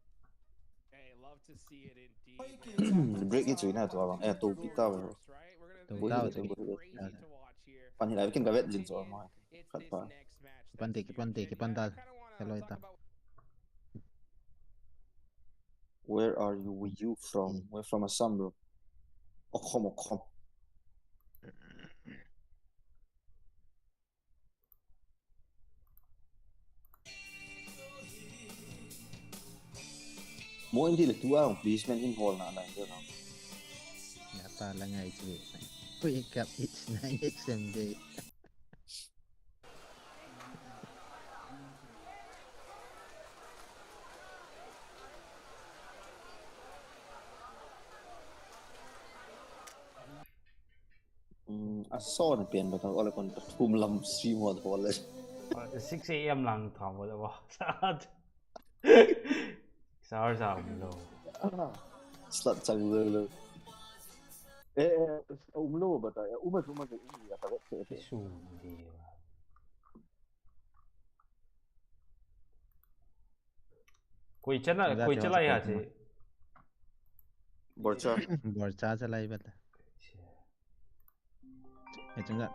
break it nào tụi bạn tụ bị tao rồi pan hiện lại cái vết dính rồi mà khát pa cái pandal hello ta where are you where you from we're from Assam bro Okhom mỗi anh thì là tua ông please man in hall này được không nhà ta là ngày chủ này wake up it's night someday so là tiền mà tao gọi là còn thum lầm stream một hallเลย 6 AM lang thằng vậy đó sao lo slot chẳng luôn lo but mà cái gì à tao biết su đi कोई चला यहाँ से borcha चलाई बता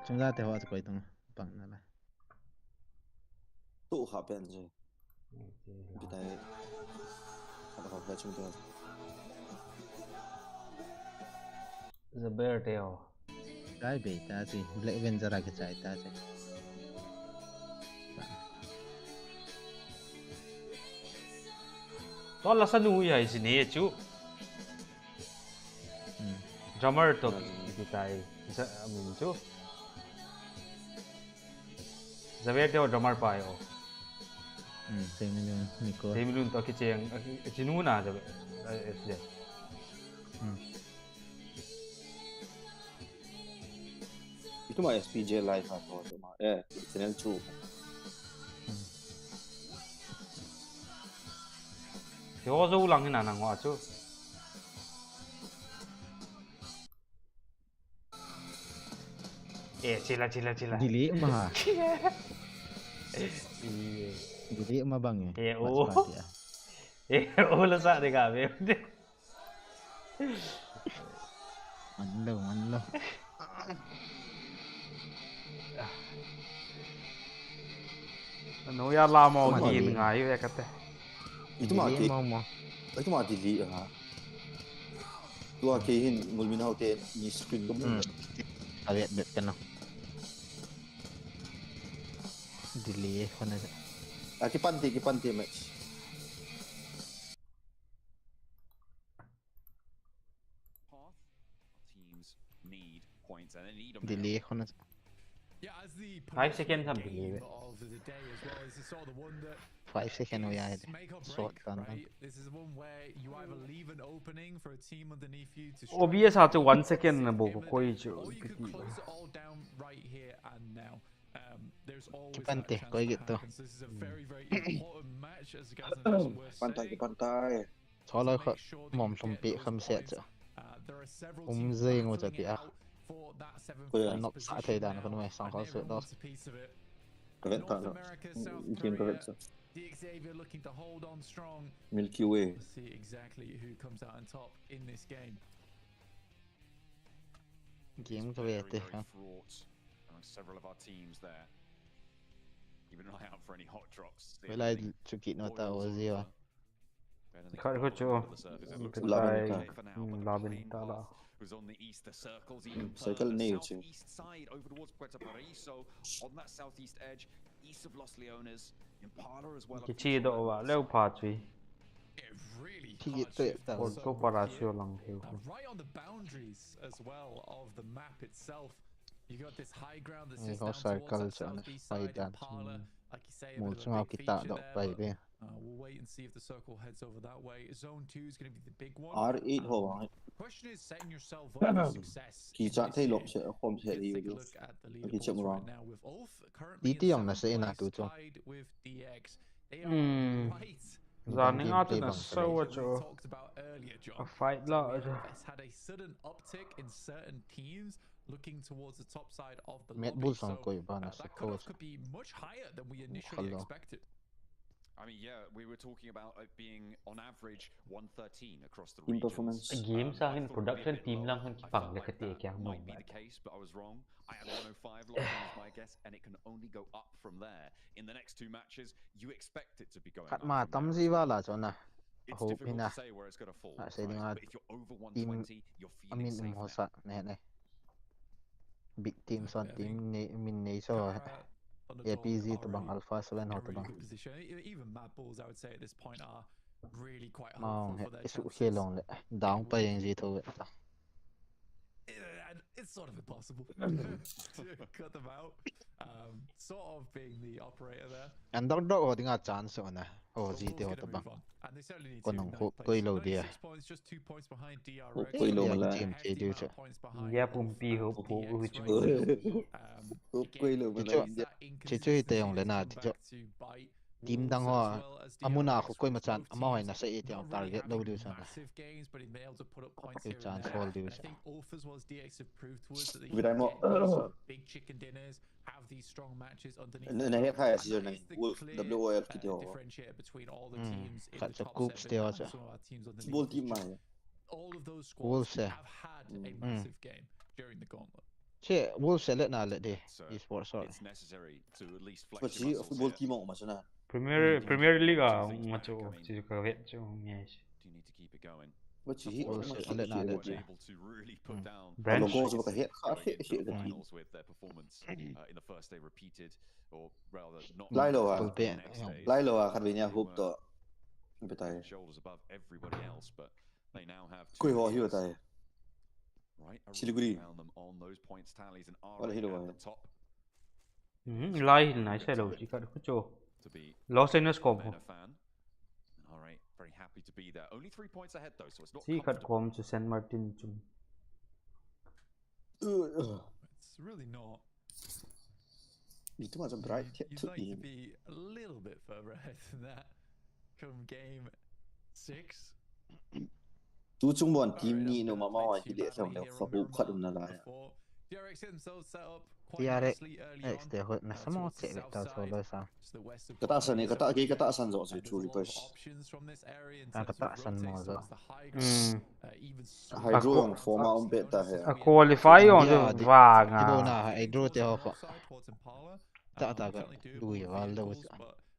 chúng ta thì họ sẽ quay tung bằng nó là tụ hợp bên rồi bị tay ada apa chúng ta the bear tail cái bị ta gì lệ bên ra cái trái ta gì đó là sân nuôi hay gì nè chú drummer to bị tay mình chú the bear tail drummer payo 3 million Nico 3 million to kicheng chinu na jabe FJ itu mah SPJ live atau cuma channel 2 thiếu dâu lăng cái nào ngọ chú chila dili mah dili mah bang ya là sao để cả về ăn lâu nó ya la mò nhìn ngay vậy cái itu mah dili tua kehin mulmin haute ni screen kamu awet bet kan dili kona kipanti match dili kona 5 seconds हम delay 5 seconds हो यार short run this is one where you either leave an opening for a team underneath you to obvious है तो 1 second ना Boko कोई जो or you could close it all down right here and now there's always Kipante koy gitu this is a very important match as the guys on the were pantai solo kho mom tumpi kham se cha zai ngo cha ti a nok sa thai dan ko mai sang ko se do keren tak lo game keren so Xavier looking to hold on strong. Milky Way. Let's see exactly who comes out on top in this game. Game ko vete ha. Several of our teams there. Keep an eye out for any hot drops. Wala chukit no ta ozio. Khar cho. Labin tala. Was on the easter circles, even circle nail too. East side over towards Puerto Paraiso on that southeast edge, east of Los Leones. Impala as well. Kichi do wa leo pa chui. It really Porto Parasio lang hiu. Right on the boundaries as well of the map itself. You got this high ground that sits down towards that southeast side Impala. Like you say, Multi kita do pa ibe. We'll wait and see if the circle heads over that way. Zone 2 is going to be the big one. R8 hoa. Question is setting yourself up for success. Kỳ trạng thay lộn sẽ không thể Let's đi take a được. look at the Cái chậm leaderboards rồi. right now with Ulf currently in Tí ông là 7th sẽ nạt place, tụi chung. tied with DX. They are right. Running out in a so We much talked about earlier, John. a fight So lot. we have had a sudden uptick in certain teams looking towards the top side of the Mẹ lobby. bút So xong coi bạn là that sẽ cutoff could be much higher than we initially expected. I mean, yeah, we were talking about it being on average 113 across the In regions. performance. Game sang in production team lang han kipang le kati kyang Might nong be the case, but I was wrong. I had 105 locked in as my guess, and it can only go up from there. In the next 2 matches, you expect it to be going up Cắt from mà there tấm as gì well. vào là cho nè. It's Hộp difficult nè. to say where it's going to fall, Sẽ right? đi But if you're over team 120, you're feeling amin safe mo there. sa nè. Big team son team min nei so. Pmgc to bang Alpha 7 ho to bang. Even Mad Bulls, I would say at this point are really quite Mong hopeful for their isu chances. khi long le. Down Pmgc thôi. It's sort of impossible to cut them out. Sort of being the operator there. Underdog ho dinga chance on nè. Ho gì thì ho to bang. And they certainly need Còn to. ông hộp coi lâu đi à. 96 points, just 2 points behind DRX. Hộp coi lâu là. Team chế điều chứ. Yeah, pumpi hộp hộp hụt. Hộp coi lâu là. Chế chơi thì ông lên nào thì cho. Team đang hoa. Amuna khu coi mà chán. Ama hoài na sẽ thì ông target đâu điều chán. Cái chance fall điều chán. Vì đại mộ. Big chicken dinners have these strong matches underneath. Nên hết hai season này. WOL cái điều. Khát cho coops điều chứ. Ball team mà. All of those squads have had a massive game during the gauntlet. Che Wolves sẽ lên nào lại đi. Esports rồi. But chỉ football team mà sao nào. Premier League à, mà chỗ chỉ có hết chỗ nghe. But chỉ Wolves sẽ lên nào lại đi. Branch. Logo rồi cái hết khá hết cái team. Lai lo à, khát về nhà hụp to. Bị tay. Quay họ hiểu tay. Siliguri. What hero rồi. Lai này sẽ đâu chỉ có được chỗ. Los Angeles com. Chỉ có com cho San Martin chung. It's really not. It was a bright You'd like to be a little bit further ahead than that. Come game 6. Tu chung bọn team ni no mà mau thì để xong nó không hụp khát na lại. DRX themselves set up DRX để hội là sao mà chạy về tàu số rồi sao? Cái ta sân này cái ta sân rõ rồi True Reapers. Cái ta sân mò rồi. Hydro ông form ông bet ta hay. Qualify ông rồi vàng à. Ibo na Hydro thì họ phải. Ta cái lùi vào lâu chứ.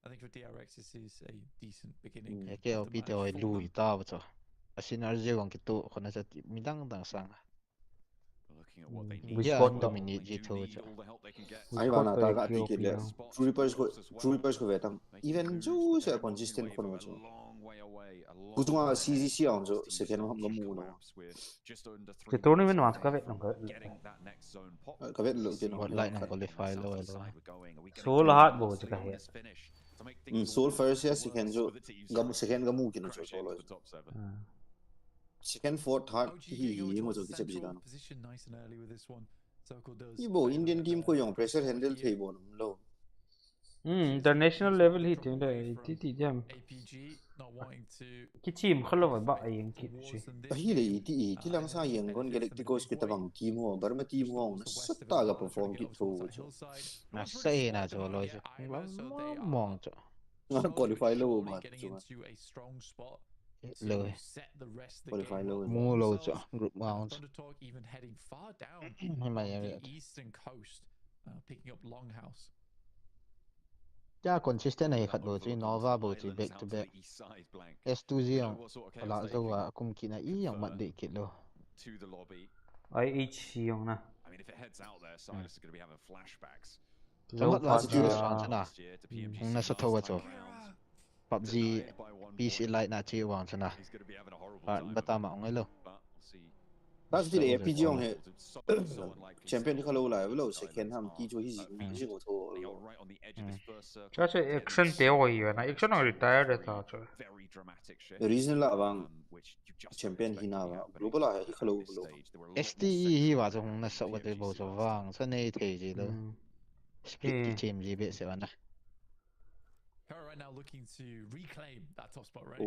I think for DRX this is a decent beginning. Cái OP thì họ lùi ta vậy chứ. Synergy của cái tụ còn là mình đang sang. Yeah, dominate gì thôi chứ. Ai mà ta gạt đi kia True Reapers có vẻ tăng. Even chú sẽ consistent con mà chú. Cú tung à CGC ông chú second không có mù đâu. Cái tour này mình làm cái vậy đồng cái vẻ lượng tiền Còn lại là qualify rồi. Số là hot bộ chứ cái hệ. Soul first ya second chú gam second gam mù kia nó chú số rồi. Second, fourth, third, he was okay. Chapsi dano. Ibo Indian team ko yung pressure handle thay bo nam low. International level hi tiếng đây tí jam. Cái team không lâu ba anh kịp chứ. Hi le ti lang sa yang gon Galacticos kita bang team ho, Burma team ho na satta ga perform kit through chứ. Na say na cho rồi chứ. Mong chứ. Qualify low mà chứ. Lời qualify lâu mua lâu cho group round hay mà ya consistent này khát bộ chứ Nova bộ chứ back to back S2 riêng là dâu à cũng kỹ này ý yang mặt để kỹ luôn IH yung na trong mắt là chưa soạn chứ nào nó sẽ thâu vào PUBG PC Lite na chiêu vào chứ nào bạn bắt ta mà ông ấy luôn 但是这个 APG 用的champion ที่เขารู้แล้วเรา second ทำกี่ช่วยที่สิ่งนี้ก็ทั่วโลก ก็จะ action เดียวอยู่นะ action เอา retire ได้ต่อจ้ะ reason ละบาง champion ที่น่าว่ารู้เปล่าที่เขารู้ STE ที่ว่าจะคงน่าสวัสดิ์บอกจะว่างส่วนในเทจีเลย split ที่ Pmgc เบสเสียวันนะ right now looking to reclaim that top spot, right?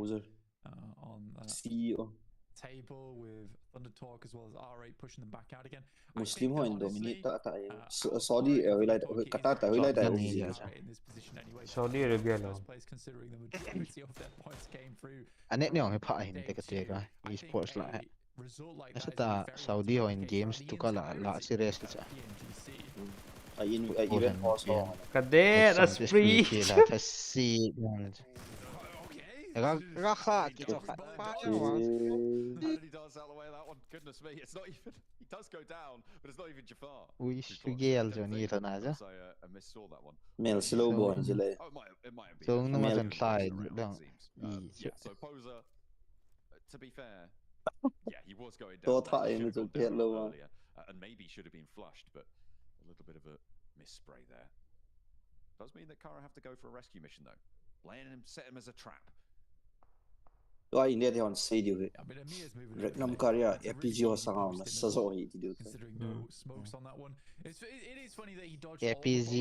On CEO table with Thunder Talk as well as R8 pushing them back out again. Muslim ho in dominate ta ta Saudi highlight Qatar ta highlight ta Saudi Arabia lo considering the majority of their points came through. อันนี้เนี่ยเขาเห็นแต่ก็เตะกัน esports ละนั่นแต่ Saudi เขา in games ทุกละละ serious จ้ะevent also กระเด็ด a spree ละถ้าซีก็ฆ่ากี่ตัวฆ่าป้าเนาะ He does out the way of that one. Goodness me, it's not even. He does go down, but it's not even Jafar. อุ้ยสุดเยี่ยมจนี่ท่านั้นจ้ะ I missaw that one. Mel slow ball ใช่เลย It might have been. ตรงนั้นมันเป็นสายเรื่อง So Poser, to be fair, yeah, he was going down. ตัวถ่ายมันจะเพี้ยนเลย And maybe should have been flushed, but a little bit of a misspray there. Does mean that Kara have to go for a rescue mission though. Laying him, set him as a trap. ว่าอินเดียที่มันเสียดีเลยเรื่องน้ำการ์ยา APG ว่าสังเอานะสะสมอีกทีเดียว APG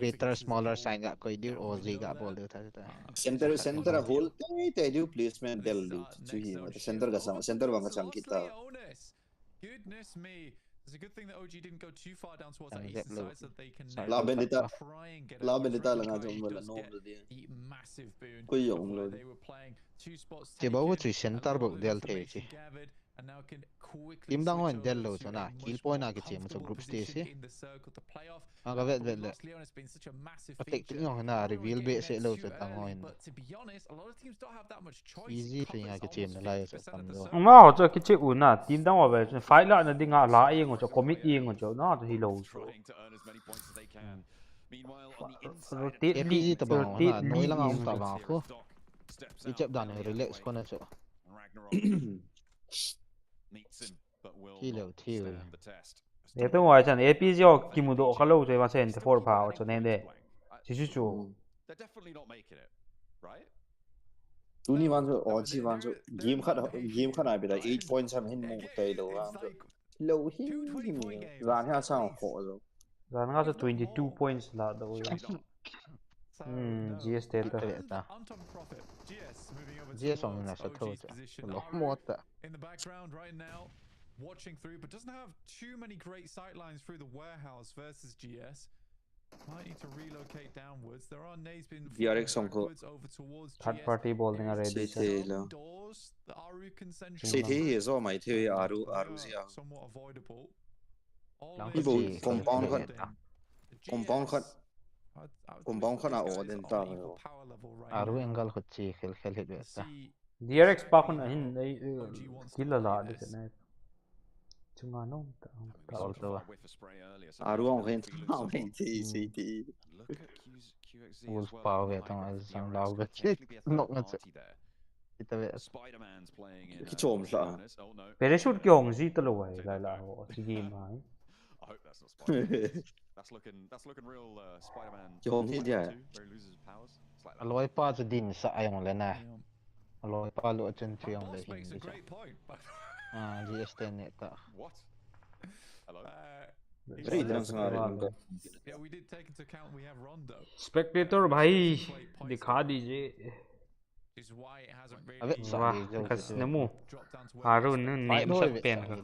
greater smaller sign ก็คอยดู OZ ก็บอลดูท่าท่า center hole แต่ดู placement เดลดูช่วยหิม center ก็สัง center บางก็สังกิตา Goodness me. It's a good thing that OG didn't go too far down towards that eastern side so that they can try and get out the massive boon. They were playing จะบอกว่าจุด center บอกเดลเทจี ทีมดังวันเดลโลจ้ะนะคิลพอยน่าจะเจมันจะ group stage อ่ะก็เวทเลยปฏิทินของน่า reveal เบสโลจ้ะดังวัน easy ที่น่าจะเจมันไล่จ้ะทำด้วย มาเอาจะคิดชื่ออุ่นน่ะทีมดังว่าแบบไฟล์ละนั่นดิ่งอ่ะลาเองว่าจะคอมมิตเองว่าจะน่าจะฮีโร่ติด APG ตะบังว่าน้อยละเอาตะบังคู่ที่เจ็บด้านนี้ relax คนนั้นจ้ะที่เหลวที่เดี๋ยวต้องว่าฉัน APG ออกกิมุโดะเขาเล่าใจว่าเซนต์ฟอร์พาวจะเน้นเด้ชิชูตัวนี้วันจะอ๋อจีวันจะเกมขนาดไปได้8 points ทำให้หมูเตะโดวันจะโลหิมร้านที่สร้างโหดร้านก็จะ22 points ละโดยGS เตะต่อ GS สองน่าจะโทษจ้ะหลอกหมดอ่ะ watching through, but doesn't have too many great sight lines through the warehouse versus GS. Might need to relocate downwards. There are nades being backwards over towards GS. Third party bowling already. Doors that Aru can send. CT is all my TV Aru siya. Somewhat avoidable. Ibo compound ka na o din ta. Aru engal khuchi khel hit beta. DRX pa kun ahin kill la de ne. Chungano ta also Aru ang rent CT. Wolf power beta sang law bet. Nok ngat. Ita bet. Spider-Man's playing in. Ki chom sa. Parachute kyong zi to lo wai la la ho si game mai. I hope that's not Spider-Man. That's looking real Spider-Man. Kyong hit ya. Where he loses his powers. It's like Aloi pa cho din sa ayong le na. Aloi pa lo chen chuyong le hin di sa. GS 10 ne ta. What? Hello. Yeah, we did take into account we have Rondo. Spectator भाई दिखा दीजिए वाह कस नमू हारून name सब pen कर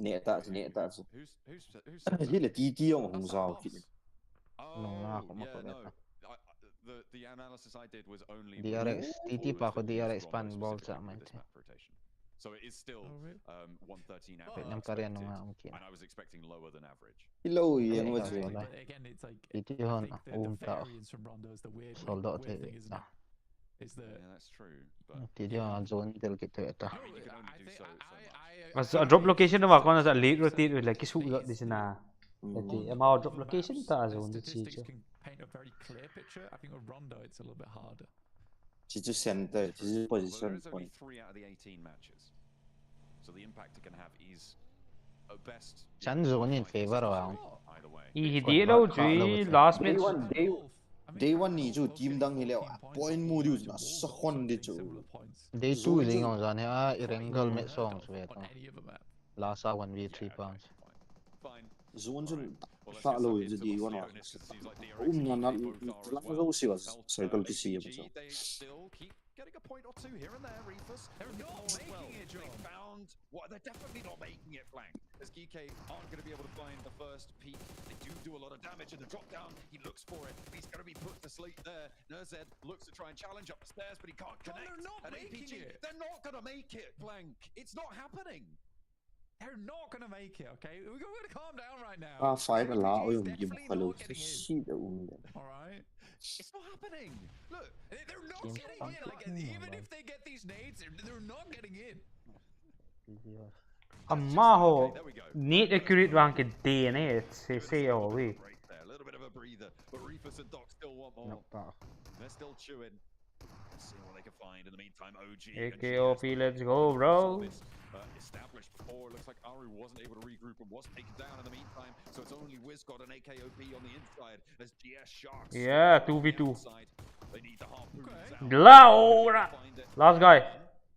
Neta. He le TT on hung sao ki. The analysis I did was only DRX TT pa ko DRX pan ball sa man. So it is still 113 average. And I was expecting lower than average. Low yang wa ju. Again, it's like TT hon ta. Sold out Is the yeah, that's true. But TT hon zone del ki ta. As a drop location na wako na sa late rotate like kisu di sina. Ati amount drop location ta zone di chi. Paint a very clear picture. I think with Rondo it's a little bit harder. She's just center, she's position point. 3 out of the 18 matches. So the impact it can have is at best. Chắn zone in favor vào. Ý đi đâu chứ last match. Day 1 ni chu team dang hi lewa point mu diu na sa khon de chu. Day 2 jing on zone ha irregular match songs về to. Last 1v3 pounds. Zone chu sa lo je day 1 wa. Na la zo si was cycle ki si so. Getting a point or two here and there, Reefers. They're not making it, John. They found what they're definitely not making it flank. As GK aren't going to be able to find the first peak. They do a lot of damage in the drop down. He looks for it. He's going to be put to sleep there. Nurzed looks to try and challenge up the stairs, but he can't connect. They're not making it. They're not going to make it, Blank. It's not happening. They're not going to make it, okay? We're going to calm down right now. Fight a lot of you follow the shit. All right. It's not happening. Look, they're not getting in. Like, even if they get these nades, they're not getting in. Amma ho need accurate rank DNA say away. A little bit of a breather, but Reefers and Doc still want more. They're still chewing. See what they can find in the meantime. OG. AKOP, let's go, bro. Established before. Looks like Aru wasn't able to regroup and was taken down in the meantime. So it's only WizGod and AKOP on the inside as GS Sharks. Yeah, 2v2. They need the harpoons Laura. Last guy.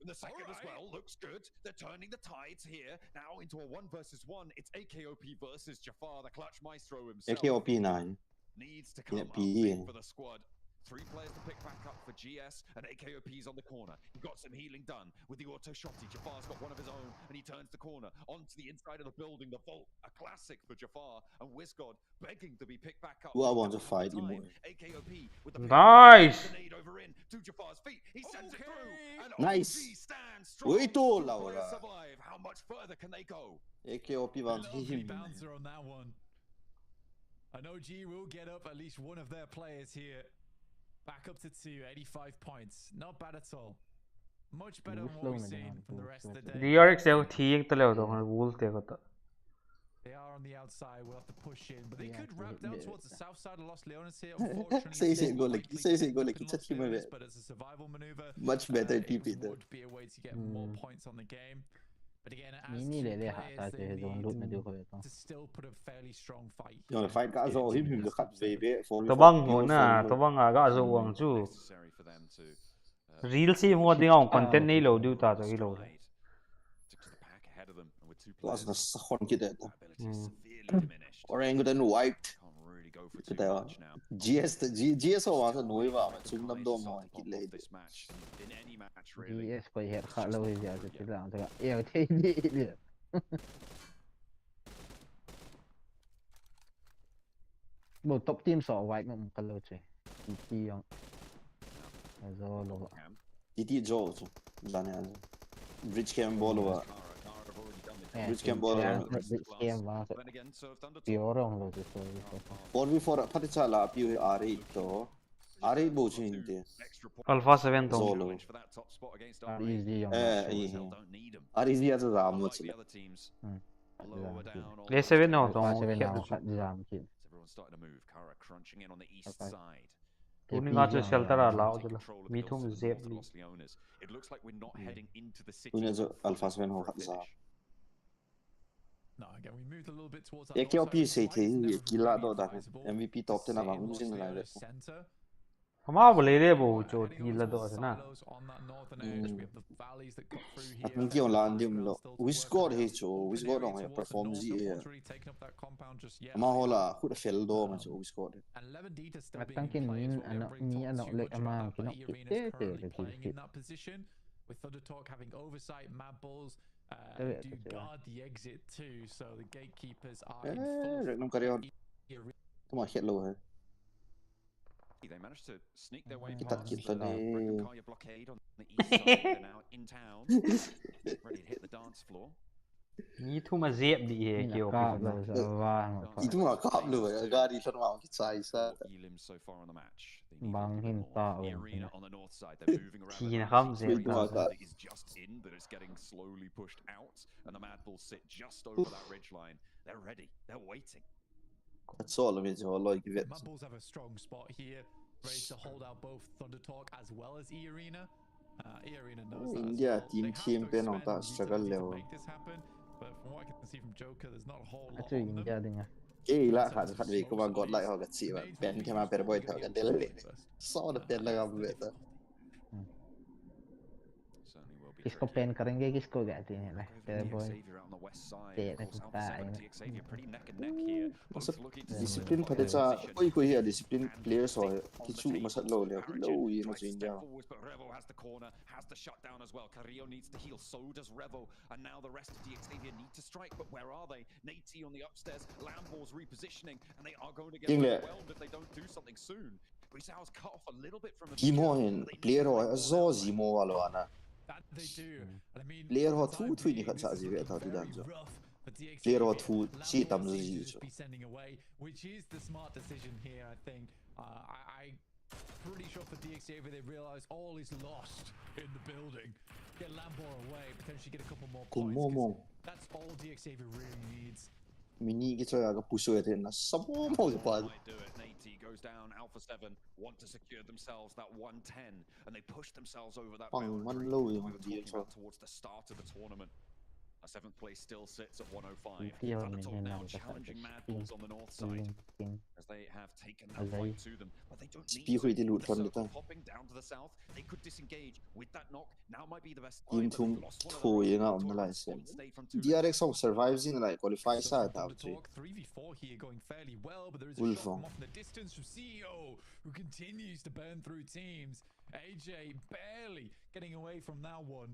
The second as well looks good. They're turning the tides here now into a 1 versus 1. It's AKOP versus Jafar, the clutch maestro himself. AKOP 9. Needs to come up big for the squad. 3 players to pick back up for GS, and AKOP's on the corner. He got some healing done with the auto shotty. Jafar's got one of his own, and he turns the corner onto the inside of the building. The vault, a classic for Jafar, and WizGod begging to be picked back up. Well, I want to fight him. AKOP with the nice. grenade over in to Jafar's feet. He sends it through, and nice. Stands strong. Wait, Laura. Survive. How much further can they go? AKOP wants him. Bouncer on that one. I know G will get up at least one of their players here. Back up to 2, 85 points. Not bad at all. Much better than what we've seen from the rest of the day. DRX They are on the outside. We'll have to push in, but they could wrap down towards the south side of Los Leones here. Unfortunately, but it's a survival maneuver. Much better TP there. Would be a way to get more points on the game. But again, as two players, they need to still put a fairly strong fight. You fight guys all him the cut baby for Real see what they on content nahi lo do ta hi lo. Plus the second kid that. Orang udah wiped. Kita GS was noi wa ma chung nam dom ma kit le. GS ko her kha lo ja te la ta e the ni le. Bộ top team so wipe mà cần lo chơi. Chi không. Zo lo. Titi jo so. Dane an. Bridge cam ball wa. Bridge cam ball. Bridge cam wa. Pure rong lo so. 4v4 patichala pi RE to. RE bo chinte. Alpha 7 to. Solo. Easy yung. Easy as a ram chila. Le 7 no to. Everyone's starting to move. Kara crunching in on the east side. Shelter allowed. Me too. It looks like we're not heading into the city. Alpha 7 ho khatza. No, again, we moved a little bit towards that. AKOP say gila do da MVP top 10 aba using la le. Hama bole de bo cho gila do na. Atnki on landium lo. WizGod he cho WizGod on perform zi e. Hama hola khud fel do ma cho WizGod. Atangkin ni ano le ama kino te playing in that position with Thunder Talk having oversight, mad balls. Do guard the exit too, so the gatekeepers are in full. Come on, hit low. They managed to sneak their way past the blockade on the east side. They're now in town, ready to hit the dance floor. Ni thu mà dẹp đi hè kiểu. Itu mà cọp luôn, ra đi phân vào cái sai sa. So far on the match. Bang hin ta. Arena on the north side. They're moving around. Thì không dẹp. Is just in, but it's getting slowly pushed out, and the Mad Bulls sit just over that ridge line. They're ready. They're waiting. That's all I mean. So like it. Mad Bulls have a strong spot here, ready to hold out both Thunder Talk as well as E Arena. E-Arena knows that as India well. team They have team to pen on expend that struggle utility to level. make this happen, but from what I can see from Joker, there's not a whole lot Actually, on them. India din. Cái là In hạt terms of hạt vì smoke có God lại studies, họ cái gì mà nades will pen be thêm mà used per for boy to thằng get cái the del ulti lệ going first. sao được pen là gặp vậy ta Certainly will be किसको tricky. Pen करेंगे किसको कहते हैं ना Over तेरे boy DXavier out on the west side. तेरे Of course, कुत्ता Alpha 7 है and DXavier pretty neck and neck here. Both looking to discipline solidify phải their cha position. ôi quỷ à discipline And player rồi sit cái on the chủ mà sát tables. lâu liền Arjun lâu gì mà tries to chuyện step nhau forwards, but Revo has the corner, has the shutdown as well. Carrillo needs to heal, so does Revo. And now the rest of DXavier need to strike, but where are they? Nate on the upstairs, Lambor's repositioning, and they are going to get overwhelmed if they don't do something soon. Brisal's cut off a little bit from a team họ hiện player họ do gì mà vào luôn à That they do. And I mean, player họ for the thu time thui đi being, khát this sao is gì vậy looking tao đi very đàn rồi rough for player họ DXavier. thu chỉ Lambo tầm rồi seems gì to just rồi be sending away, which is the smart decision here, I think. I'm pretty sure for DXavier, they realize all is lost in the building. Get Lambo away, potentially get a couple more cùng points. mô 'Cause that's all DXavier really needs. mini cái chơi cái push vậy thì nó sắp mô được bao Might do it. Nate goes down. Alpha 7 want to secure themselves that 110, and they push themselves over that bằng boundary man lâu that gì we mà were đi talking cho about towards the start of the tournament. A 7th place still sits at 105. Tiêu At the mình top nên now, làm cái challenging Mad team Bulls on the north side team as they have taken that fight to them. But they don't need speed to. đi lụt With the phân được circle ta popping down to the south, they could disengage. With that knock, now might be the best team time, but thum they've lost one of their thôi own. nga om na lai Tournament sen spot stayed from 2 DRX không survive zin lại qualify So sa from tao chứ Underdog, 3v4 here going fairly well, but there is a Wolf shot on. from off in the distance from CEO, who continues to burn through teams. AJ barely getting away from that one.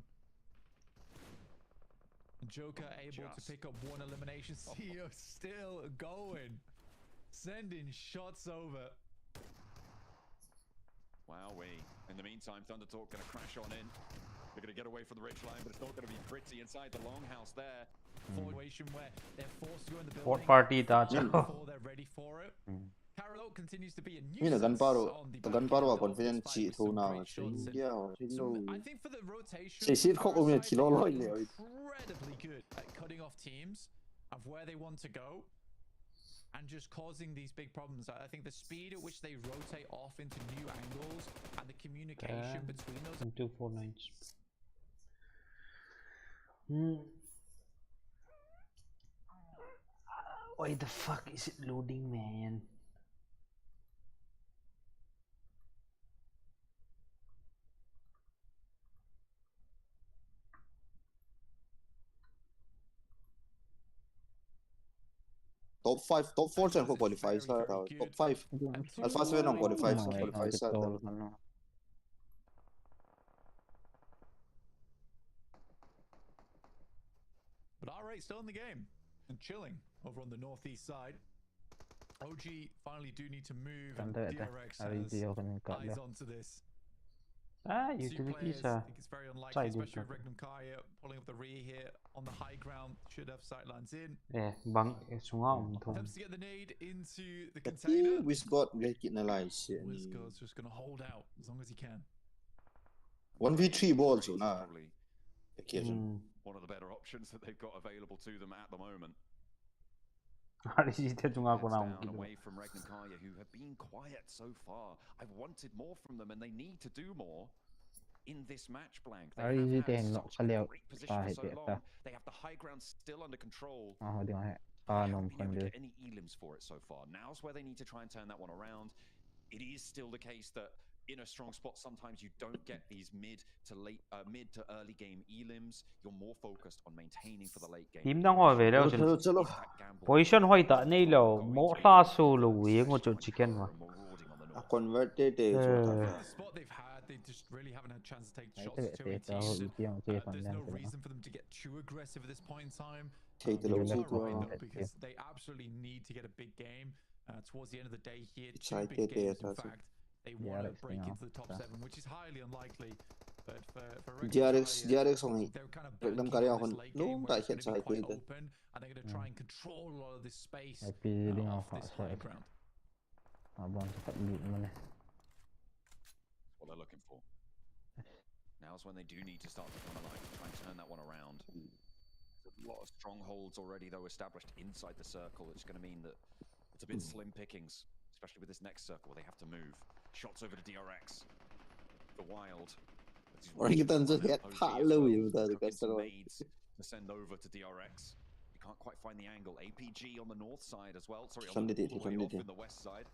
Joker able to pick up one elimination. CEO still going, sending shots over. Wowee. In the meantime, Thundertalk going to crash on in. They're going to get away from the ridge line, but it's not going to be pretty inside the longhouse there. Situation where they're forced to go in the building Fourth party था before they're ready for it. Carrillo continues to be a mình là gắn nuisance paro on the gắn back paro end và of confident this fight chỉ with thu some nào great chứ shots and India họ chứ đâu I think for the rotation, sẽ xin không ông Parasite, chỉ they lo are lôi liệu incredibly good at cutting off teams of where they want to go and just causing these big problems. I think the speed at which they rotate off into new angles and the communication between those 249. Why the fuck is it loading, man? top 5 top 4 chẳng có qualify sa tao top 5 Alpha 7 không qualify sa qualify sa tao But R8 still in the game and chilling over on the northeast side. OG finally do need to move, and DRX has eyes onto this. Utilities I think it's very unlikely, side especially with Regnum Kaya pulling up the rear here on the high ground. Should have sightlines in. bang sunga Attempts to get the nade into the container. Wisgot get na lai siya Wisgot's just going to hold out as long as he can. 1v3 balls na occasion One of the better options that they've got available to them at the moment. down away from Regnankaya, who have been quiet so far. I've wanted more from them, and they need to do more in this match blank. They have had such a great position for so long. They have the high ground still under control. They haven't been able to get any elims for it so far. Now's where they need to try and turn that one around. It is still the case that in a strong spot, sometimes you don't get these mid to early game elims. You're more focused on maintaining for the late game. team đang hỏi về đâu chứ position hỏi tại này là mỗi pha số là quý của chỗ chicken mà converted The spot they've had, they just really haven't had a chance to take shots to it. There's no reason for them to get too aggressive at this point in time. Because they absolutely need to get a big game towards the end of the day here. Two big games, in fact. They want to break into the top 7, which is highly unlikely. But for DRX không they're kind of Regnum banking Kaya on không this late no game where tại it's hiện going to sai be quite cái open, and they're going to try and control a lot of this space off this high ground. What they're looking for. Now's when they do need to start to come alive, try and turn that one around. There's a lot of strongholds already, though, established inside the circle. It's going to mean that it's a bit slim pickings, especially with this next circle where they have to move. Shots over to DRX. The Wild. The Orang kita tu head hello you tadi kata kau. To send over to DRX. You can't quite find the angle. APG on the north side as well. Sorry, on the way off in the west side.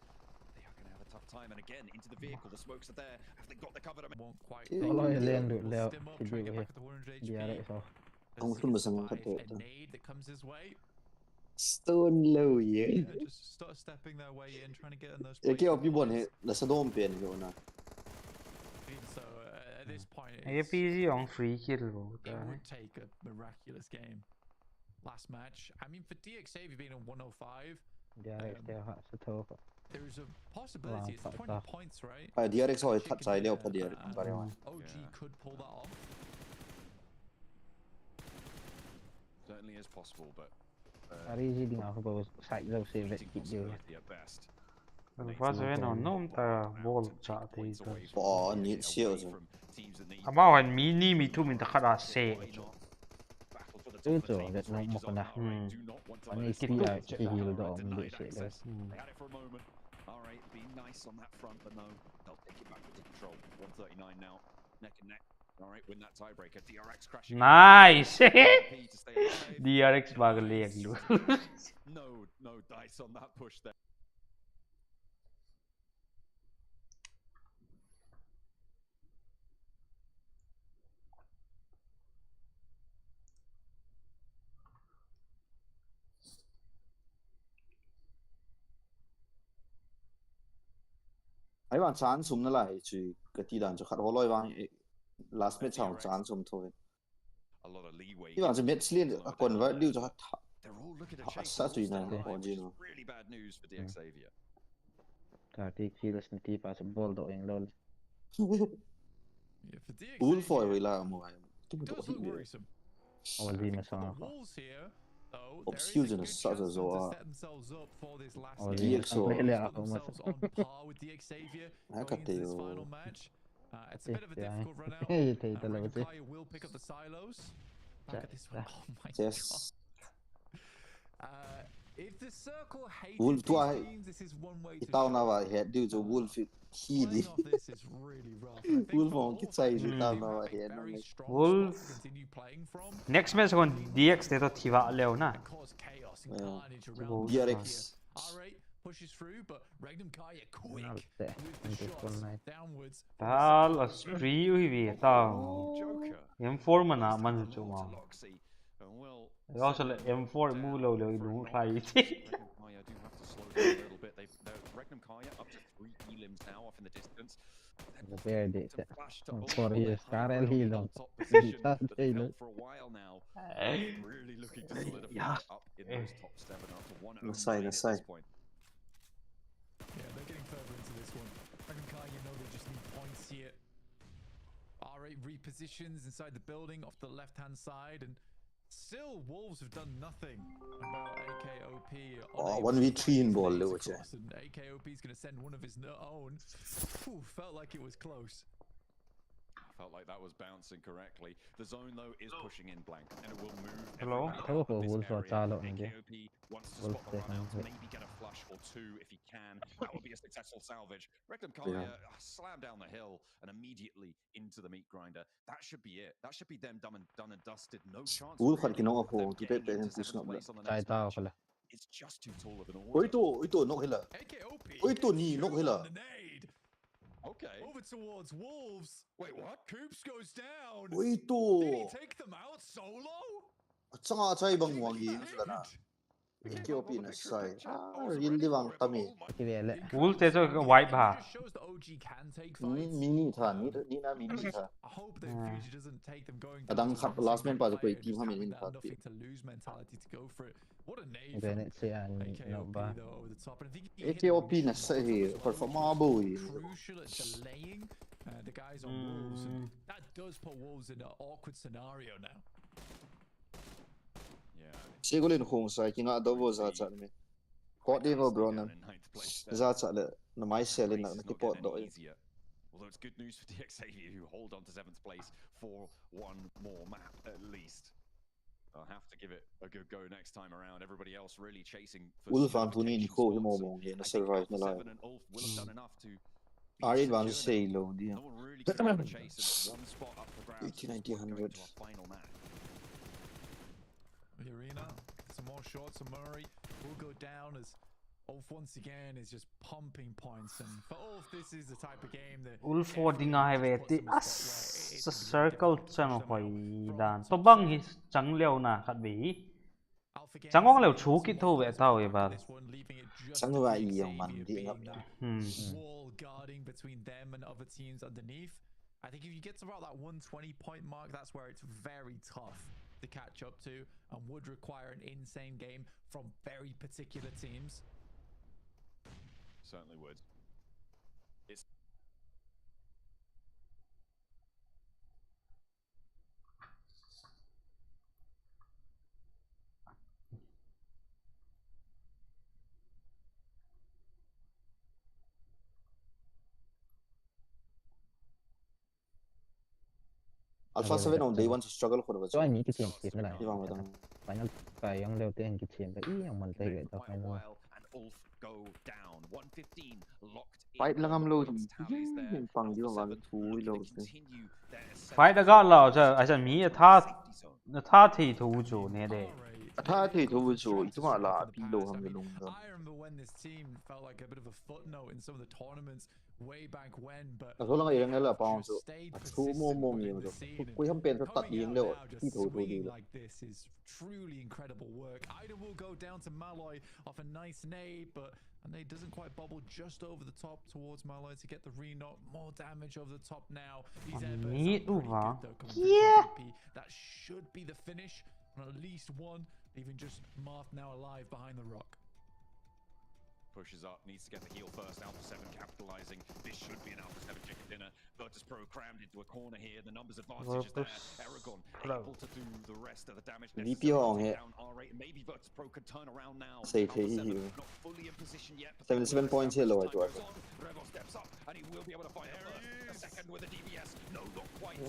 They are going to have a tough time. And again, into the vehicle. The smokes are there. Have they got the cover? Won't quite. Kalau yang lain tu lewat video dia ada so. Kamu tu masang kata A nade that comes his way. Stone low Yeah, just start stepping their way in, trying to get in those. Aqui é o pior né? Nessa dom pen eu na. So at this point, APG on free kill. It would take a miraculous game. Last match, I mean, for DXAV being on 105, there is a possibility. It's 20 points, right? DRX har ju tagit sig det på DRX varje gång. OG could pull that off. Certainly is possible, but. Hari je dengan aku bawa side jauh save dia. Faz vendo não tá volta aí. Pô, ni siêu rồi. About one mini me too min ta khara se. Tu tu that no mo kana. Ani kira heal do om de se le. All right, be nice on that front, but no, they'll take it back into control. 139 now, neck and neck. All right, win that tiebreaker. DRX crashing. Nice. DRX bag leg lu. No dice on that push there. Ai bạn chán sum nó lại chỉ cái tí đàn cho khát hồ lôi vang last match chào chán sum thôi. Tí bạn chỉ match liên còn vậy điều cho khát sát gì này còn gì nữa. Tadi kill sendiri pas ball do yang lol. Full for vậy là một cái. Oh di masalah. Obscusion is such a zo. Oh di sampai aku mas. Aku kata yo. It's a bit of a difficult run out. Kaya will pick up the silos. Back at this one. Oh my god. If the circle hates Wolf these teams, this is one way to itaw na ba head dude so Wolf heedy. This is really rough. Wolf on kita itaw na ba head. Wolf. Next match on DX they to thiva leo na. DRX. Pushes through, but Regnum Kaya quick with the shots downwards. Tal aspree hui vi tao. M4 mana man chu ma. Also M4 mu lo lo lu khai. Regnum Kaya up to 3 elims now off in the distance. Verde. Por isso, cara é lindo. For a while now, really looking to solidify up in those top 7 up to 1 Let's say. Yeah, they're getting further into this one. Regnum Kaya, you know they just need points here. R8 repositions inside the building off the left-hand side, and still Wolves have done nothing about AKOP. Oh, 1v3 in ball, which AKOP is going to send one of his own. Felt like it was close. Felt like that was bouncing correctly. The zone though is pushing in blank, and it will move. Hello. Wolf talo ni dia. Wants to spot the runouts, maybe get a flush or two if he can. That would be a successful salvage. Regnum Kaya slam down the hill and immediately into the meat grinder. That should be it. That should be them done and dusted. No chance. Wolf had kino ako. Tipe pe push na bla. Tay tao pala. It's just too tall of an order. Ito knock hila. Ito ni knock hila. Okay. Over towards Wolves. Wait, what? Coops goes down. Ito. Did he take them out solo? At saka sa ibang wangi sila na. AKOP na sai. Real bang kami. Wolf te so wipe ha. Mini tha ni na mini tha. I hope the future doesn't take them going down. Adang khat last man pa ko team ha min tha. Nothing to lose mentality to go for it. What a name. Bennett say no ba. AKOP na sai performable. Crucial at delaying the guys on Wolves. And that does put Wolves in an awkward scenario now. Sigurd kung sa kina double za cha me. Ko de go bro na. Za cha le na mai sel na tipot do. Although it's good news for DXAV who hold on to 7th place for one more map at least. I'll have to give it a good go next time around. Everybody else really chasing for Wolf Anthony ni ko mo mo na survive na la. Ulf will have done enough to Our advantage say low, yeah. No one really can run a chase, and it's one spot up for grabs. 80, 90, 100. To our final match. The arena, some more shots, and Murray will go down as Ulf once again is just pumping points. And for Ulf, this is the type of game that Ulf ordinary về thì circle chẳng hỏi đàn tôi băng thì chẳng liều nà khát bỉ chẳng có liều chú kỹ thu về tao vậy bà chẳng có ai yêu mình đi ngập wall guarding between them and other teams underneath. I think if you get to about that 120 point mark, that's where it's very tough to catch up to and would require an insane game from very particular teams. Certainly would. It's Alpha 7 on day one to struggle for the cho anh nghĩ cái team team này final phải ông leo tên cái team cái ý ông mình thấy vậy tao final fight lang am low mình phăng đi vào thui low phải đã gọi là giờ ai chẳng nghĩ tha thì thú chủ nè để tha thì thú chủ ít mà là đi low ham cái lùng đó số lần ấy nghe là bao số thú mồm nhiều rồi cuối hôm bên tắt điện liệu đi thú đi rồi truly incredible work. Ida will go down to Malloy off a nice nade, but a nade doesn't quite bubble just over the top towards Malloy to get the re-knock. More damage over the top now. These airbirds are pretty good though. That should be the finish on at least one, even just Marth now alive behind the rock. pushes up, needs to get the heal first. Alpha 7 capitalizing. This should be an Alpha 7 chicken dinner. Virtus Pro crammed into a corner here. The numbers advantage is there. Aragon able to do the rest of the damage. VP on here. Maybe Virtus Pro could turn around now. Safe here. Not fully in position yet. 77 points here, low. Revo steps up and he will be able to find the first. A second with a DBS. No, not quite.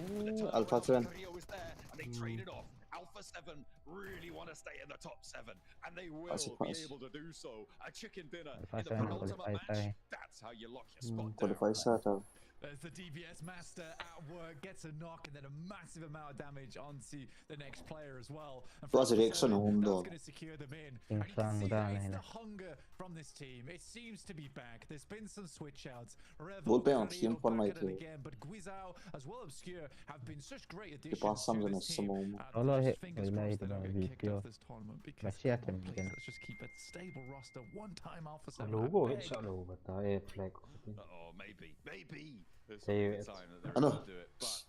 Alpha 7. Is there and they traded off. Alpha 7 really want to stay in the top 7, and they will be able to do so. A chicken dinner in the penultimate match. That's how you lock your spot down. There's the DBS master at work, gets a knock and then a massive amount of damage onto the next player as well. And that's going to secure them in. And you can see the hunger from this team. It seems to be back. There's been some switch outs. Revo, again, but Guizao as well Obscure have been such great additions to this team. Fingers crossed they don't get kicked off this tournament because let's just keep a stable roster. One time Alpha 7. Maybe.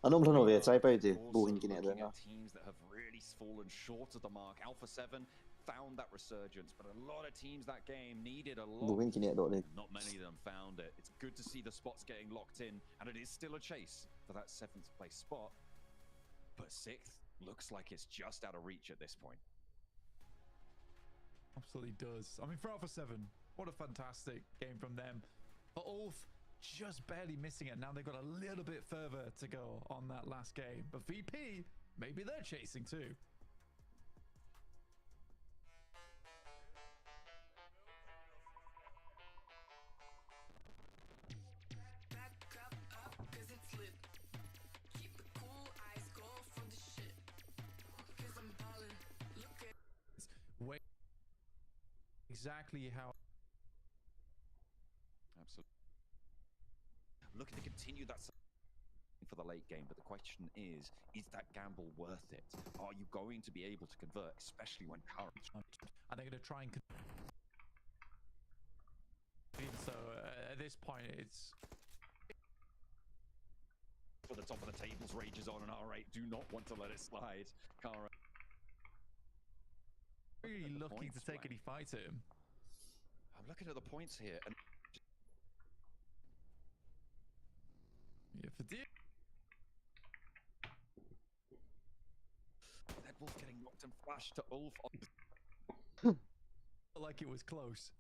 Ano plano vet sai pa ite buhin kini ada nga. Teams that have really fallen short of the mark. Alpha 7 found that resurgence, but a lot of teams that game needed a lot. Buhin kini ada le. Not many of them found it. It's good to see the spots getting locked in, and it is still a chase for that 7th place spot. But 6th looks like it's just out of reach at this point. Absolutely does. I mean, for Alpha 7, what a fantastic game from them. For Ulf, just barely missing it. Now they've got a little bit further to go on that last game. But VP, maybe they're chasing too. Exactly how. Absolutely. Looking to continue that for the late game, but the question is that gamble worth it? Are you going to be able to convert, especially when current? Are they going to try and? So at this point, it's. For the top of the tables, rages on, and R8 do not want to let it slide. Kara. Really looking to take any fight at him. I'm looking at the points here, and yeah, for dear. That Wolf getting knocked and flashed to Ulf. Like it was close.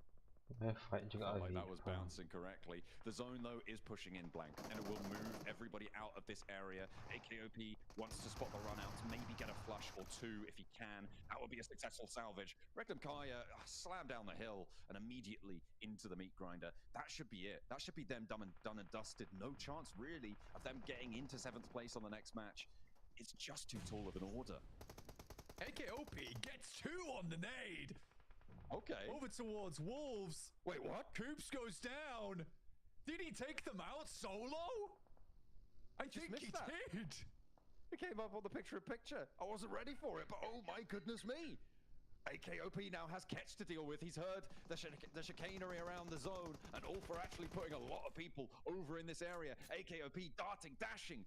Felt like that was bouncing correctly. The zone, though, is pushing in blank, and it will move everybody out of this area. AKOP wants to spot the run-outs, maybe get a flush or two if he can. That would be a successful salvage. Reclam Kaya slam down the hill and immediately into the meat grinder. That should be it. That should be them done and dusted. No chance, really, of them getting into 7th place on the next match. It's just too tall of an order. AKOP gets 2 on the nade. Okay. Over towards Wolves. Wait, what? Coops goes down. Did he take them out solo? I think he did. It came up on the picture-in-picture. I wasn't ready for it, but oh my goodness me. AKOP now has Ketch to deal with. He's heard the chicanery around the zone, and all for actually putting a lot of people over in this area. AKOP darting, dashing.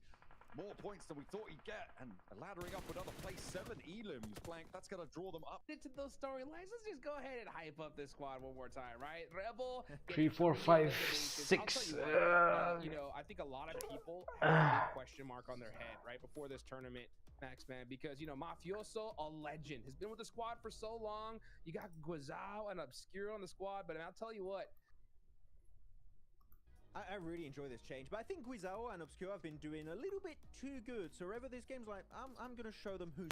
More points than we thought he'd get, and laddering up another place 7 elims, Blank. That's going to draw them up into those storylines. Let's just go ahead and hype up this squad one more time, right? Rebel 3, 4, 5, 6. You know, I think a lot of people have a big question mark on their head right before this tournament, Max, man, because you know Mafioso, a legend, has been with the squad for so long. You got Guizao and Obscure on the squad, but I'll tell you what. I really enjoy this change, but I think Guizao and Obscure have been doing a little bit too good. So wherever this game's like, I'm gonna show them who's.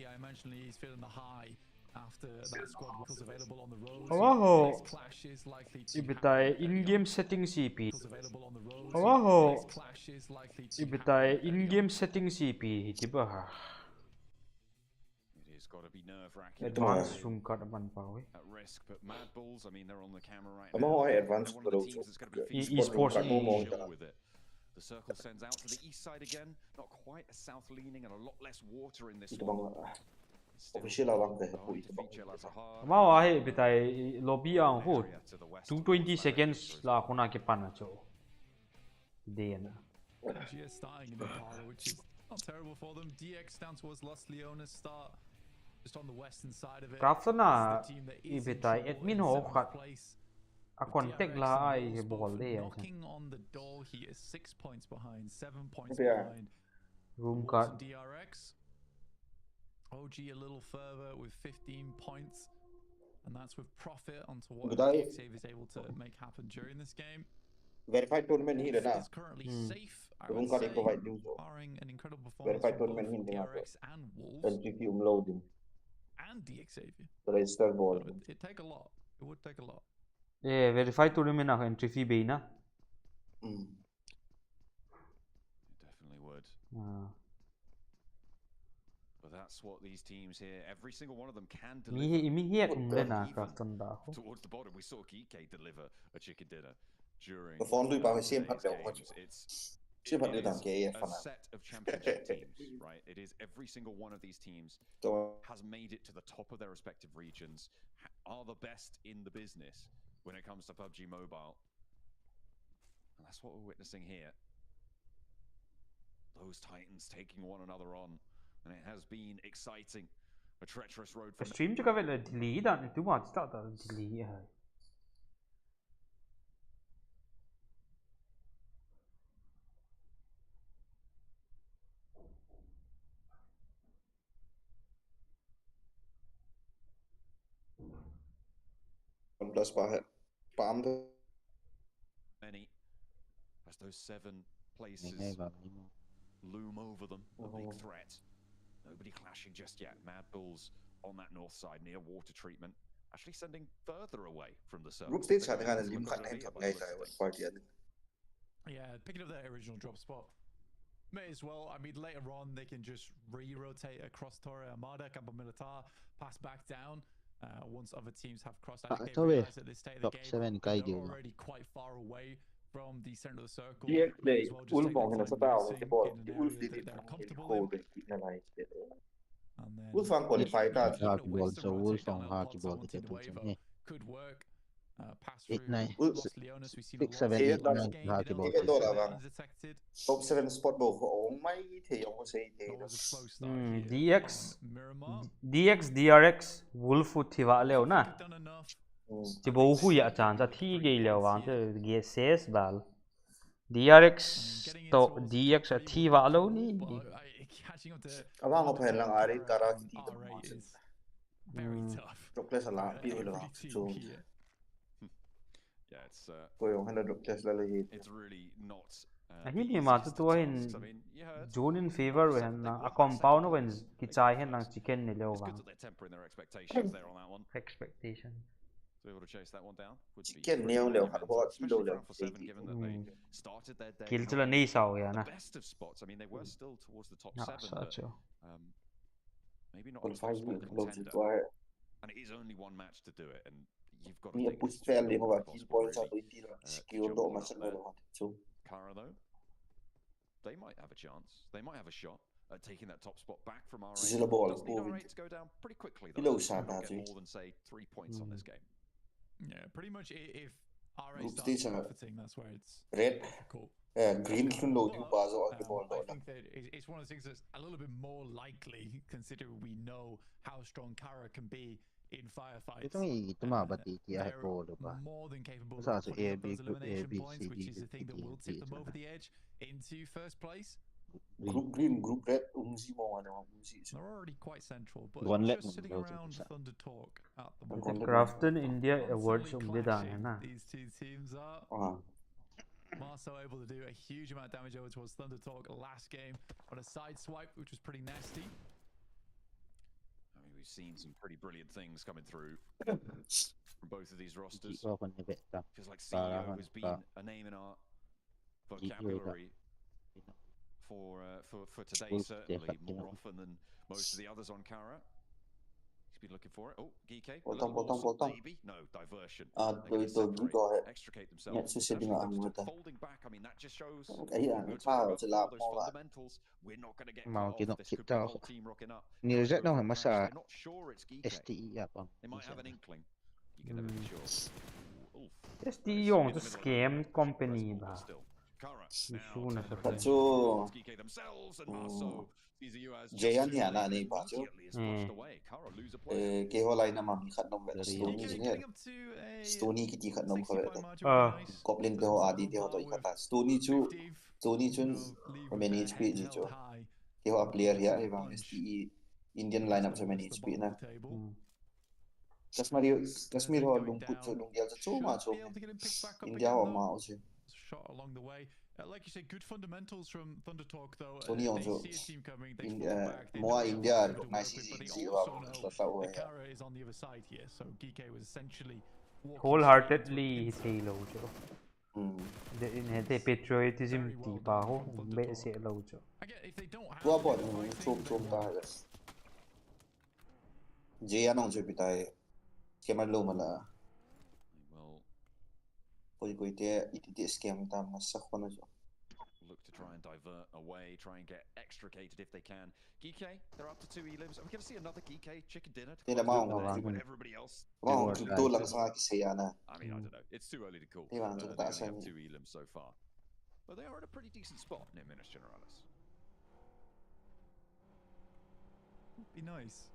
I imagine he's feeling the high after that squad was available on the road. Wow. Ibitay in-game settings CP. Wow. Ibitay in-game settings CP. Diba ha? It has got to be nerve-wracking. Advanced zoom card naman pa we. At risk, but Mad Bulls, I mean, they're on the camera right I'm now. all advanced They're one of the teams that's going to be esports chill with it. The circle sends out to the east side again. Not quite as south-leaning and a lot less water in this one. Official awang kaya po ito bang. Mau ahe ibitay lobby ang hood. 220 seconds la ako nakipan na cho. Hindi yan. GS starting in Impala, which is not terrible for them. DX down towards Los Leones start just on the western side of it. Craft na ibitay admin ho kat. A contact la ay ball de. Knocking on the door here, 6 points behind, 7 points behind. Room card. DRX. OG a little further with 15 points, and that's with profit onto what Pmgc is able to make happen during this game. Verified tournament here na. It's currently safe. Room card provide news. Barring an incredible performance Verified from tournament both here DRX and Wolves LGT loading. and DXavier. Register ball. It'd take a lot. It would take a lot. Yeah, verified tournament na entry fee bay na. It definitely would. But that's what these teams here, every single one of them can deliver. Towards the bottom, we saw Geeke deliver a chicken dinner during the games. It's a set of championship teams, right? It is every single one of these teams has made it to the top of their respective regions, are the best in the business when it comes to PUBG Mobile. And that's what we're witnessing here. Those titans taking one another on. And it has been exciting. A treacherous road for Stream juga vel delete dan itu mah tak tahu delete hai. Plus palm many as those 7 places loom over them, a big threat. Nobody clashing just yet. Mad Bulls on that north side near water treatment, actually sending further away from the circle. Group stage had a lim cut party. Yeah, picking up their original drop spot. May as well. I mean, later on they can just re-rotate across Torre Armada, Campo Militar, pass back down. Once other teams have crossed, I think they realize at this stage of the game they're already quite far away from the center of the circle. Wolf on the style of the ball. Wolf did it. Wolf qualified that. So Wolf on hockey ball to could work. Pass 8, 9, Los Leones, we see 6, 7, 8, 9 hockey ball. Top 7 spot ball. Oh my! DX DRX Wolf thiwa leo na. Chỉ bố hui ạ chán ra thi gây leo vàng từ GSS bal. DRX to DX a thi vã lâu ni. Abang apa yang ari kara kita Droplet ala pilih lah. So yeah, it's koyong hana droplet lagi. It's really not. Hindi mà tôi hình June in favor với hắn a compound nó vẫn cái trái hen năng chicken này leo vàng. Expectation. Able to chase that one down. Chicken nail leo hạt bò kilo leo. Kill cho là nấy sao vậy na. Best of spots. I mean, they were still towards the top 7. But, maybe not a top contender. And it is only one match to do it, and you've got to take this to Kara though, they might have a chance. They might have a shot at taking that top spot back from RA. Does need RA to go down pretty quickly though. Get more than say 3 points on this game. Yeah, pretty much if RA starts profiting, that's where it's red. Cool. Green to load you bars on the ball. I think that it's one of the things that's a little bit more likely, considering we know how strong Kara can be in firefights. They're more than capable of putting up those elimination points, which is the thing that will tip them over the edge into first place. Group green, group red, they're already quite central, but just sitting around Thunder Talk at the moment. Crafton India awards These two teams are. Marceau able to do a huge amount of damage over towards Thunder Talk last game on a side swipe, which was pretty nasty. we've seen some pretty brilliant things coming through from both of these rosters. Feels like CEO has been a name in our vocabulary for today, certainly more often than most of the others on Kara. He's been looking for it. Oh, Geek, maybe? No, diversion. Extricate themselves. Folding back, I mean, that just shows those fundamentals. We're not going to get caught off. This could be the whole team rocking up. They're not sure it's Geek. They might have an inkling. You can never be sure. STE 用是 scam company 吧？你输呢是不是？ Jayan ya na ni ba jo. Ke holai na mami khat nom ba Stony ne. Stony kiti khat nom khawe ta. Goblin te ho adi te ho to ikata. Stony chun many HP ji jo. Ke ho player ya e bang STE Indian lineup so many HP na. Kashmir ho lung put cho lung dia cho ma cho. India ho ma o che. Shot along the way. Like you say, good fundamentals from Thunder Talk, though. Tony also team coming, they more India recognizes the Kara is on the other side here, so Geek was essentially wholeheartedly thi lo cho. De patriotism ti ba ho be se lo cho. Tua bo chom ta ha. Je anong je bitai. Kemal lo mala. Look to try and divert away, try and get extricated if they can. Geek, they're up to 2 elims. Are we going to see another Geek chicken dinner to with everybody else? I mean, I don't know. It's too early to call. They only have 2 elims so far. But they are in a pretty decent spot near Minas Generalis. Be nice.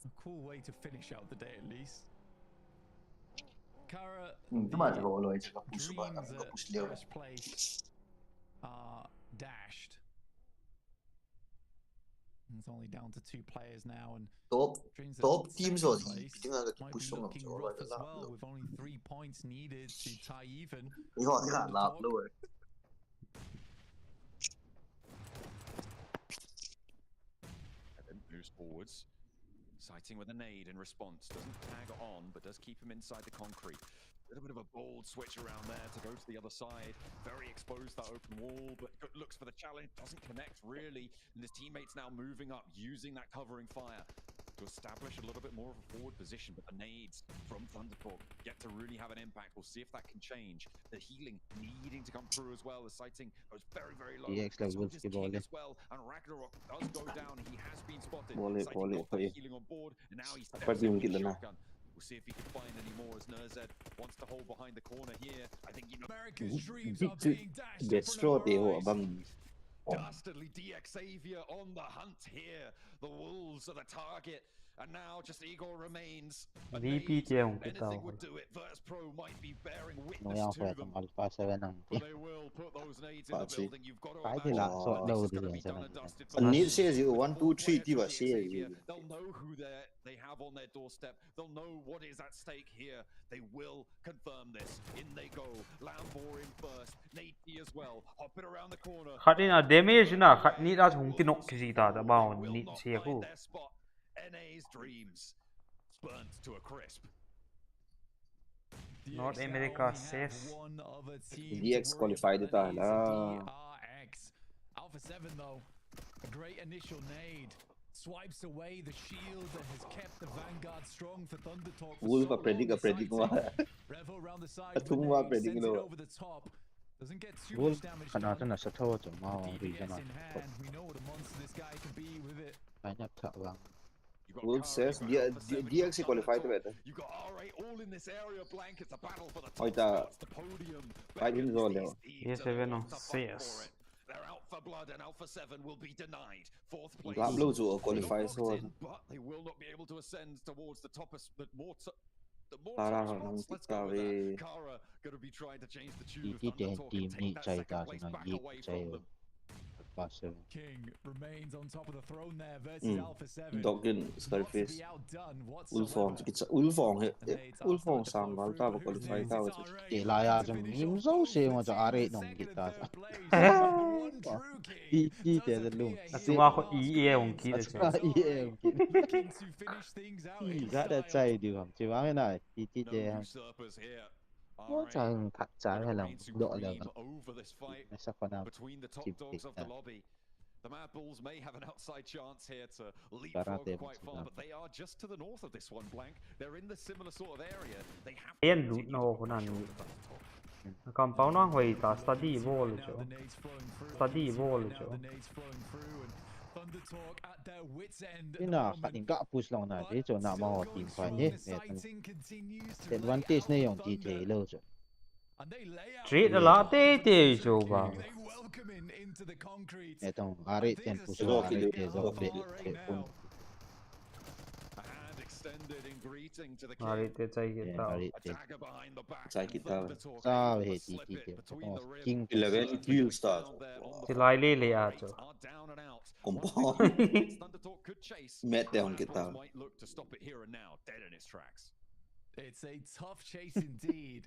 A cool way to finish out the day, at least. Kara, dreams at first place are dashed. It's only down to 2 players now, and top teams are might be looking rough as well, with only 3 points needed to tie even. Moves forwards. Sighting with a nade in response. Doesn't tag on, but does keep him inside the concrete. A little bit of a bold switch around there to go to the other side. Very exposed, that open wall, but looks for the challenge. Doesn't connect, really. And his teammates now moving up, using that covering fire to establish a little bit more of a forward position. But the nades from Thundertalk get to really have an impact. We'll see if that can change. The healing needing to come through as well. The sighting goes very, very low. As well. And Ragnarok does go down. He has been spotted. Sighting got the healing on board. And now he's steps in with the shotgun. We'll see if he can find any more as Nerzed wants to hold behind the corner here. I think America's dreams are being dashed. Dastardly DX Xavier on the hunt here. The Wolves are the target. And now just Igor remains. Anything would do it. Virtus Pro might be bearing witness to them. But they will put those nades in the building. You've got to imagine this is going to be done and dusted. They'll know who they have on their doorstep. They'll know what is at stake here. They will confirm this. In they go. Lambor in first. Nate as well. Hopping around the corner. Khatina damage na khatni as hung tinok kisi ta da ba ni se ko. NA's dreams burnt to a crisp. North America says DX qualified it all. Alpha 7 though, a great initial nade. Swipes away the shield that has kept the Vanguard strong for Thundertalk. Wolf predict Revo around the side with nades, sends it over the top. Doesn't get too much damage done. DX in hand, we know what a monster this guy can be with it. Wolf says DX qualified better. You got RA all in this area, blank. It's a battle for the top spots, the podium. Fight him all. Yes, yes. They're out for blood, and Alpha 7 will be denied. 4th place. Qualifies for but they will not be able to ascend towards the top. The more spots, let's go with that. Kara gonna be trying to change the tune. Thundertalk and take that second place back away from them. King remains on top of the throne there versus Alpha 7. Doggen Scarface. Ulfong kita Ulfong Ulfong sambal ta qualify ta wati. Laya jam imzo se mo jo are nong kita. Iki dia de lu. Asuma ko EA ong ki de. EA ong ki. Ga da chai di ham chi wang na iki dia. Nó chẳng thật trái hay là độ lượng nó sắp vào nào chìm kịch ra. The Mad Bulls may have an outside chance here to leapfrog quite far, but they are just to the north of this one, Blank. They're in the similar sort of area. They have. Yên lụt nó có nàn. Còn bao nó hồi ta study vô rồi chứ. Study vô rồi chứ. Thế nào khả năng gạo push lòng này để cho nào mà họ tìm phải nhé. Advantage này dùng gì thế lâu rồi. Treat là tê cho vào. Etong are ten push lo are te zo de pun. Are te chai kita. Chai kita. Sao he ti te. King 11 kill start. Thì lại lê à cho. Compound. Met down kita. It's a tough chase indeed.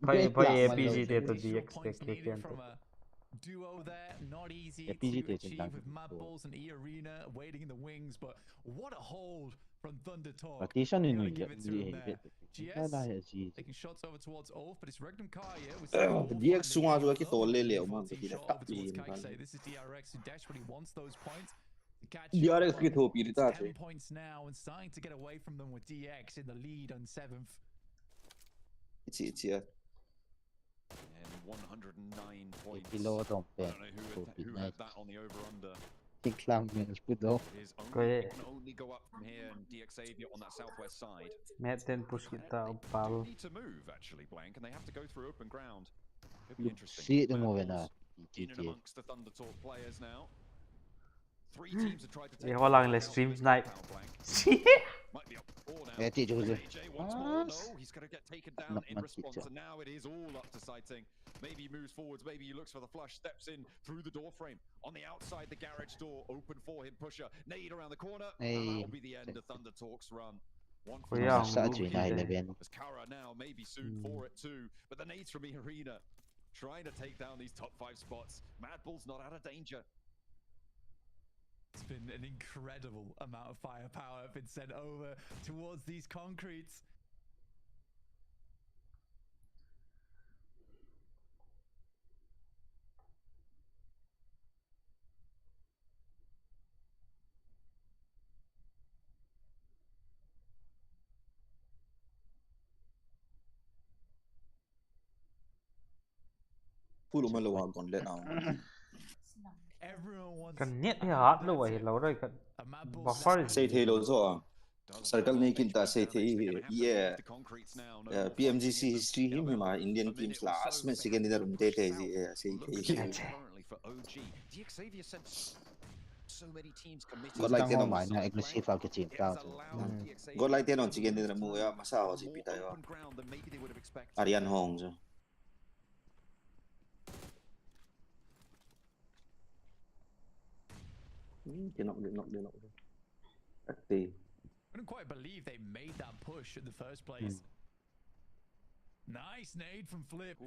Phải Pmgc te to DX te kicken. Duo there, not easy to achieve with Mad Bulls and E Arena waiting in the wings, but what a hold from Thunder Talk. GS taking shots over towards Ulf, but it's Regnum Kaya. DX sunga jo ki tolle le ma ti da tap ni. This is DRX who desperately wants those points. DRX ki thopi ri ta 10 points now and starting to get away from them with DX in the lead on 7th. It's yeah. And 109 points. Below don't I don't know who had that on the over-under. Klang means good though. Can only go up from here and DXavior on that southwest side. Meten push kita upal. They need to move actually, Blank, and they have to go through open ground. Could be interesting. See the moving now. In and amongst the Thunder Talk players now. 3 teams have tried to take. How long stream snipe? Might be up 4 now. AJ once more. No, he's going to get taken down in response, and now it is all up to Sighting. Maybe he moves forwards, maybe he looks for the flush, steps in through the door frame. On the outside, the garage door open for him. Pusher, nade around the corner. And that'll be the end of Thunder Talk's run. One for as Kara now, maybe soon for it too. But the nades from Arena trying to take down these top 5 spots. Mad Bull's not out of danger. It's been an incredible amount of firepower been sent over towards these concretes. Cần nhất thì hot luôn vậy lâu rồi cần buffer xây thế lâu rồi circle này kita xây thế yeah PMGC history him mà Indian teams last match second in the room thế thế gì xây thế God like thế mà nó aggressive vào cái team cao God like thế nó second in the room ya mà sao gì bị tay à Arian Hong chứ Not. I don't quite believe they made that push in the first place. Nice nade from Flip.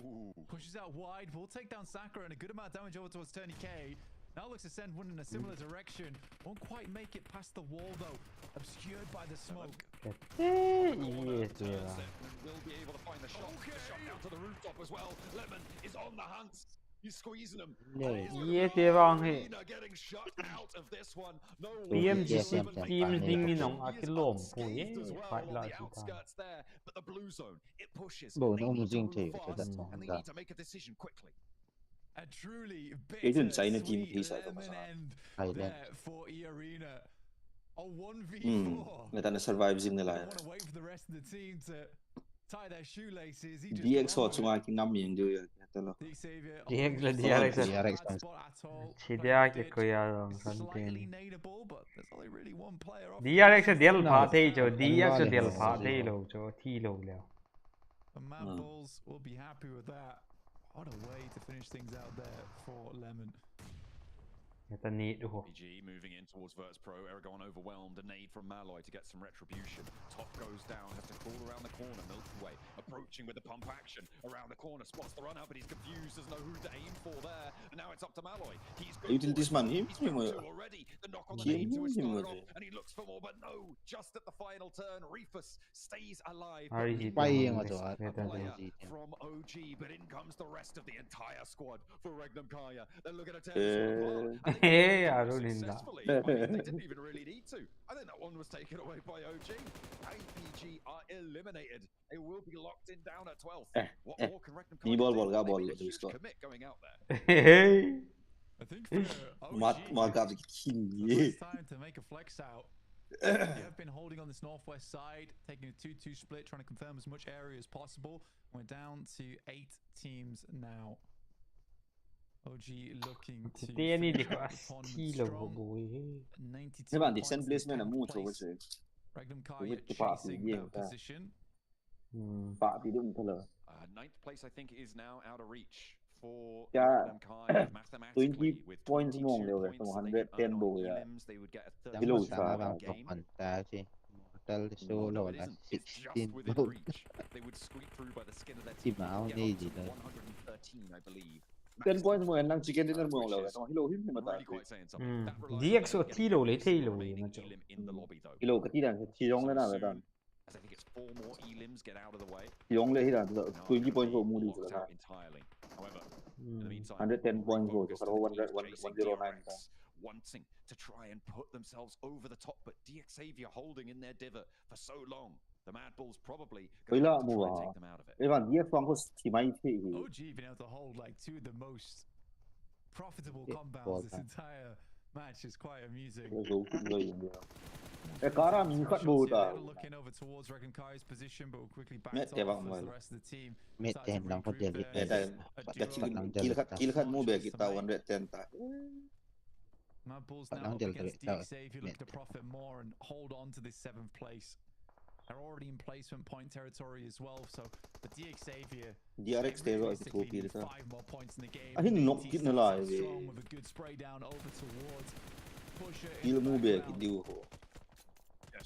Pushes out wide. Will take down Sakura and a good amount of damage over towards Tony K. Now looks to send one in a similar direction. Won't quite make it past the wall though. Obscured by the smoke. Will be able to find the shot. The shot down to the rooftop as well. Lemon is on the hunt. He's squeezing him. Thế vang hệ. PMGC team ding nong akilom puye phải là gì ta. Bộ nó không dừng thì phải đặt nó ra. Cái chuyện xảy nên team thì xảy ra hay đấy. Người ta đã survive dừng lại. DX họ chung ai kinh năm miếng đưa DX là DRX chỉ DRX cái coi rồi something DRX là deal phá thế cho DX là deal phá thế luôn cho thi luôn liệu Mad Bulls will be happy with that. What a way to finish things out there for Lemon. PG moving in towards Virtus Pro. Aragon overwhelmed. A nade from Malloy to get some retribution. Top goes down, has to crawl around the corner. Milky Way approaching with the pump action around the corner. Spots the run out, but he's confused. Doesn't know who to aim for there. And now it's up to Malloy. He's Utilities man, he's found two already. The knock on the nade to his start off, and he looks for more, but no. Just at the final turn, Reefus stays alive. From OG, but in comes the rest of the entire squad for Regnum Kaya. They're looking to tear successfully. I mean, they didn't even really need to. I think that one was taken away by OG. APG are eliminated. They will be locked in down at 12th. What more can Regnum Kaya do? They made a huge commit going out there. I think for OG, it's time to make a flex out. They have been holding on this northwest side, taking a 2-2 split, trying to confirm as much area as possible. We're down to 8 teams now. OG looking to finish out the tournament strong. 92 points in 10th place. Regnum Kaya chasing that position. 9th place, I think, is now out of reach for Regnum Kaya. Mathematically, with 22 points, they can earn on elims. They would get a 30% game. No, it isn't. It's just within reach. They would squeak through by the skin of their teeth. Get up to 113, I believe. 10 points mo nang chicken dinner mo lang ito. Hello, hindi mo tayo. DX o tilo le tilo yun. Hello, katilan chiyong na na tan. I think it's 4 more elims get out of the way. Chiyong le hiran 20 points mo muli ko na. However, in the meantime, 110 points mo so 109 ta. Wanting to try and put themselves over the top, but DX Xavier holding in their divot for so long. The Mad Bulls probably going to try and take them out of it. OG been able to hold like 2 of the most profitable compounds this entire match is quite amusing. Looking over towards Regnum Kaya's position, but will quickly back off as the rest of the team. Mad Bulls now up against DX Xavier looking to profit more and hold on to this 7th place. They're already in placement point territory as well, so for DX Xavier, realistically need 5 more points in the game. I think not getting alive. Strong with a good spray down over towards Pusher. Yes,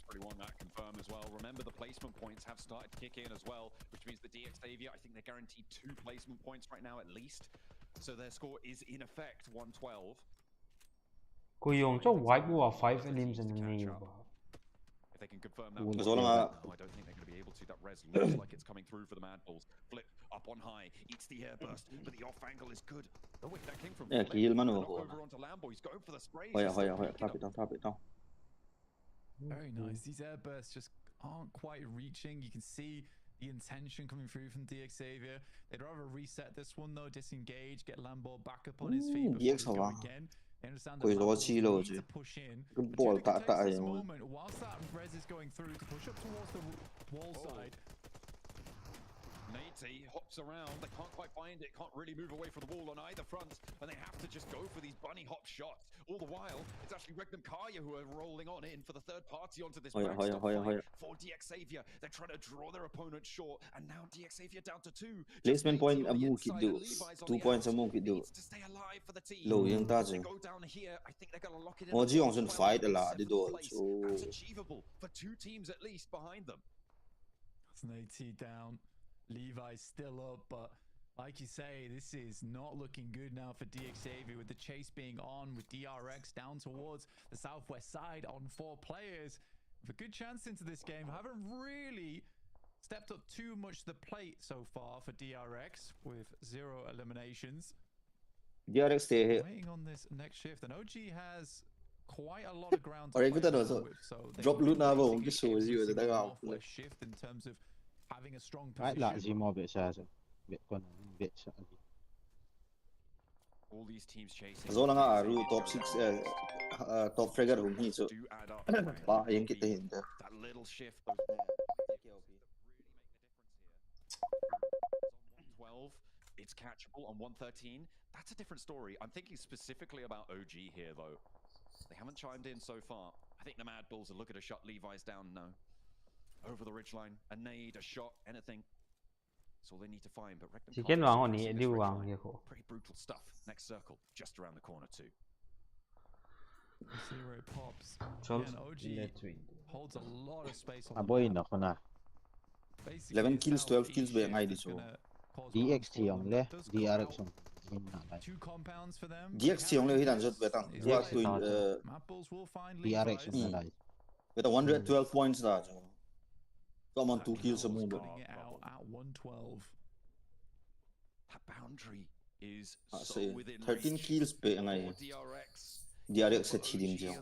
pretty one that confirmed as well. Remember, the placement points have started to kick in as well, which means the DX Xavier, I think they're guaranteed 2 placement points right now at least. So their score is in effect 112. 佢用咗 wipe 喎 5 elims in the name. If they can confirm that, I don't think they're going to be able to. That res looks like it's coming through for the Mad Bulls. Flip up on high, eats the air burst, but the off angle is good. Oh wait, that came from Flip. Over onto Lambo. He's going for the spray. Very nice. These air bursts just aren't quite reaching. You can see the intention coming through from DX Xavier. They'd rather reset this one though, disengage, get Lambo back up on his feet before we go again. They understand that Lambo needs to push in. But takes this moment whilst that res is going through to push up towards the wall side. Nate hops around, they can't quite find it, can't really move away from the wall on either front, and they have to just go for these bunny hop shots. All the while, it's actually Regnum Kaya who are rolling on in for the third party onto this backstop fight for DX Xavier. They're trying to draw their opponent short, and now DX Xavier down to 2. Placement point amu kit do. 2 points amu kit do. To stay alive for the team. Low yung ta je. Go down here, I think they're going to lock it in. OG on fight a lot di do. That's achievable for 2 teams at least behind them. That's an AT down. Levi's still up, but like you say, this is not looking good now for DX Xavier with the chase being on, with DRX down towards the southwest side on 4 players. With a good chance into this game, haven't really stepped up too much to the plate so far for DRX with 0 eliminations. DRX stay here. Waiting on this next shift, and OG has quite a lot of ground to play with, so drop loot now, just shows you that I shift in terms of having a strong position. All these teams chasing. Top 6 top fragger humi so. Ba yung kita hinda. That little shift 12, it's catchable on 113. That's a different story. I'm thinking specifically about OG here though. They haven't chimed in so far. I think the Mad Bulls are looking to shut Levi's down now. Over the ridgeline, a nade, a shot, anything. That's all they need to find. But Regnum pretty brutal stuff. Next circle, just around the corner too. Zero pops. 12 And OG let's win. holds a lot of space on Aboy na ko na. 11 kills, 12 kills ba ngay di so. DXT yung le, DRX yung na. Two compounds for them. DXT yung le hitan jot betang. DRX yung na. Beta 112 points da so. Come on 2 kills sa mundo. At 112. That boundary is so within 13 kills ba ngay. DRX sa team jo.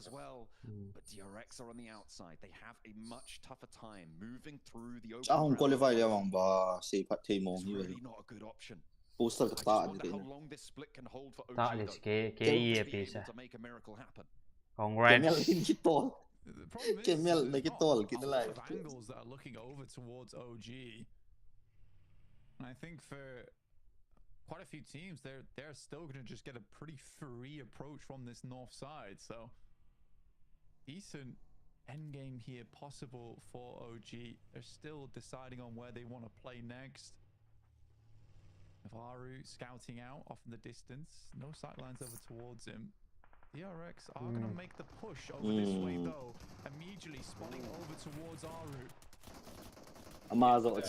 But DRX are on the outside. They have a much tougher time moving through the open. Hong qualify liao ba say pat tay mo ni. Really not a good option. Poster ka ta how long this split can hold for OG. Ta alis ke pisa. To make a miracle happen. Congrats. Kemel hindi tol. Kemel make it tall. Get the live. Angles that are looking over towards OG. And I think for quite a few teams, they're still going to just get a pretty free approach from this north side. So decent endgame here possible for OG. They're still deciding on where they want to play next. Navaru scouting out off in the distance. No sightlines over towards him. DRX are going to make the push over this way though. Immediately spotting over towards Aru. Amazo.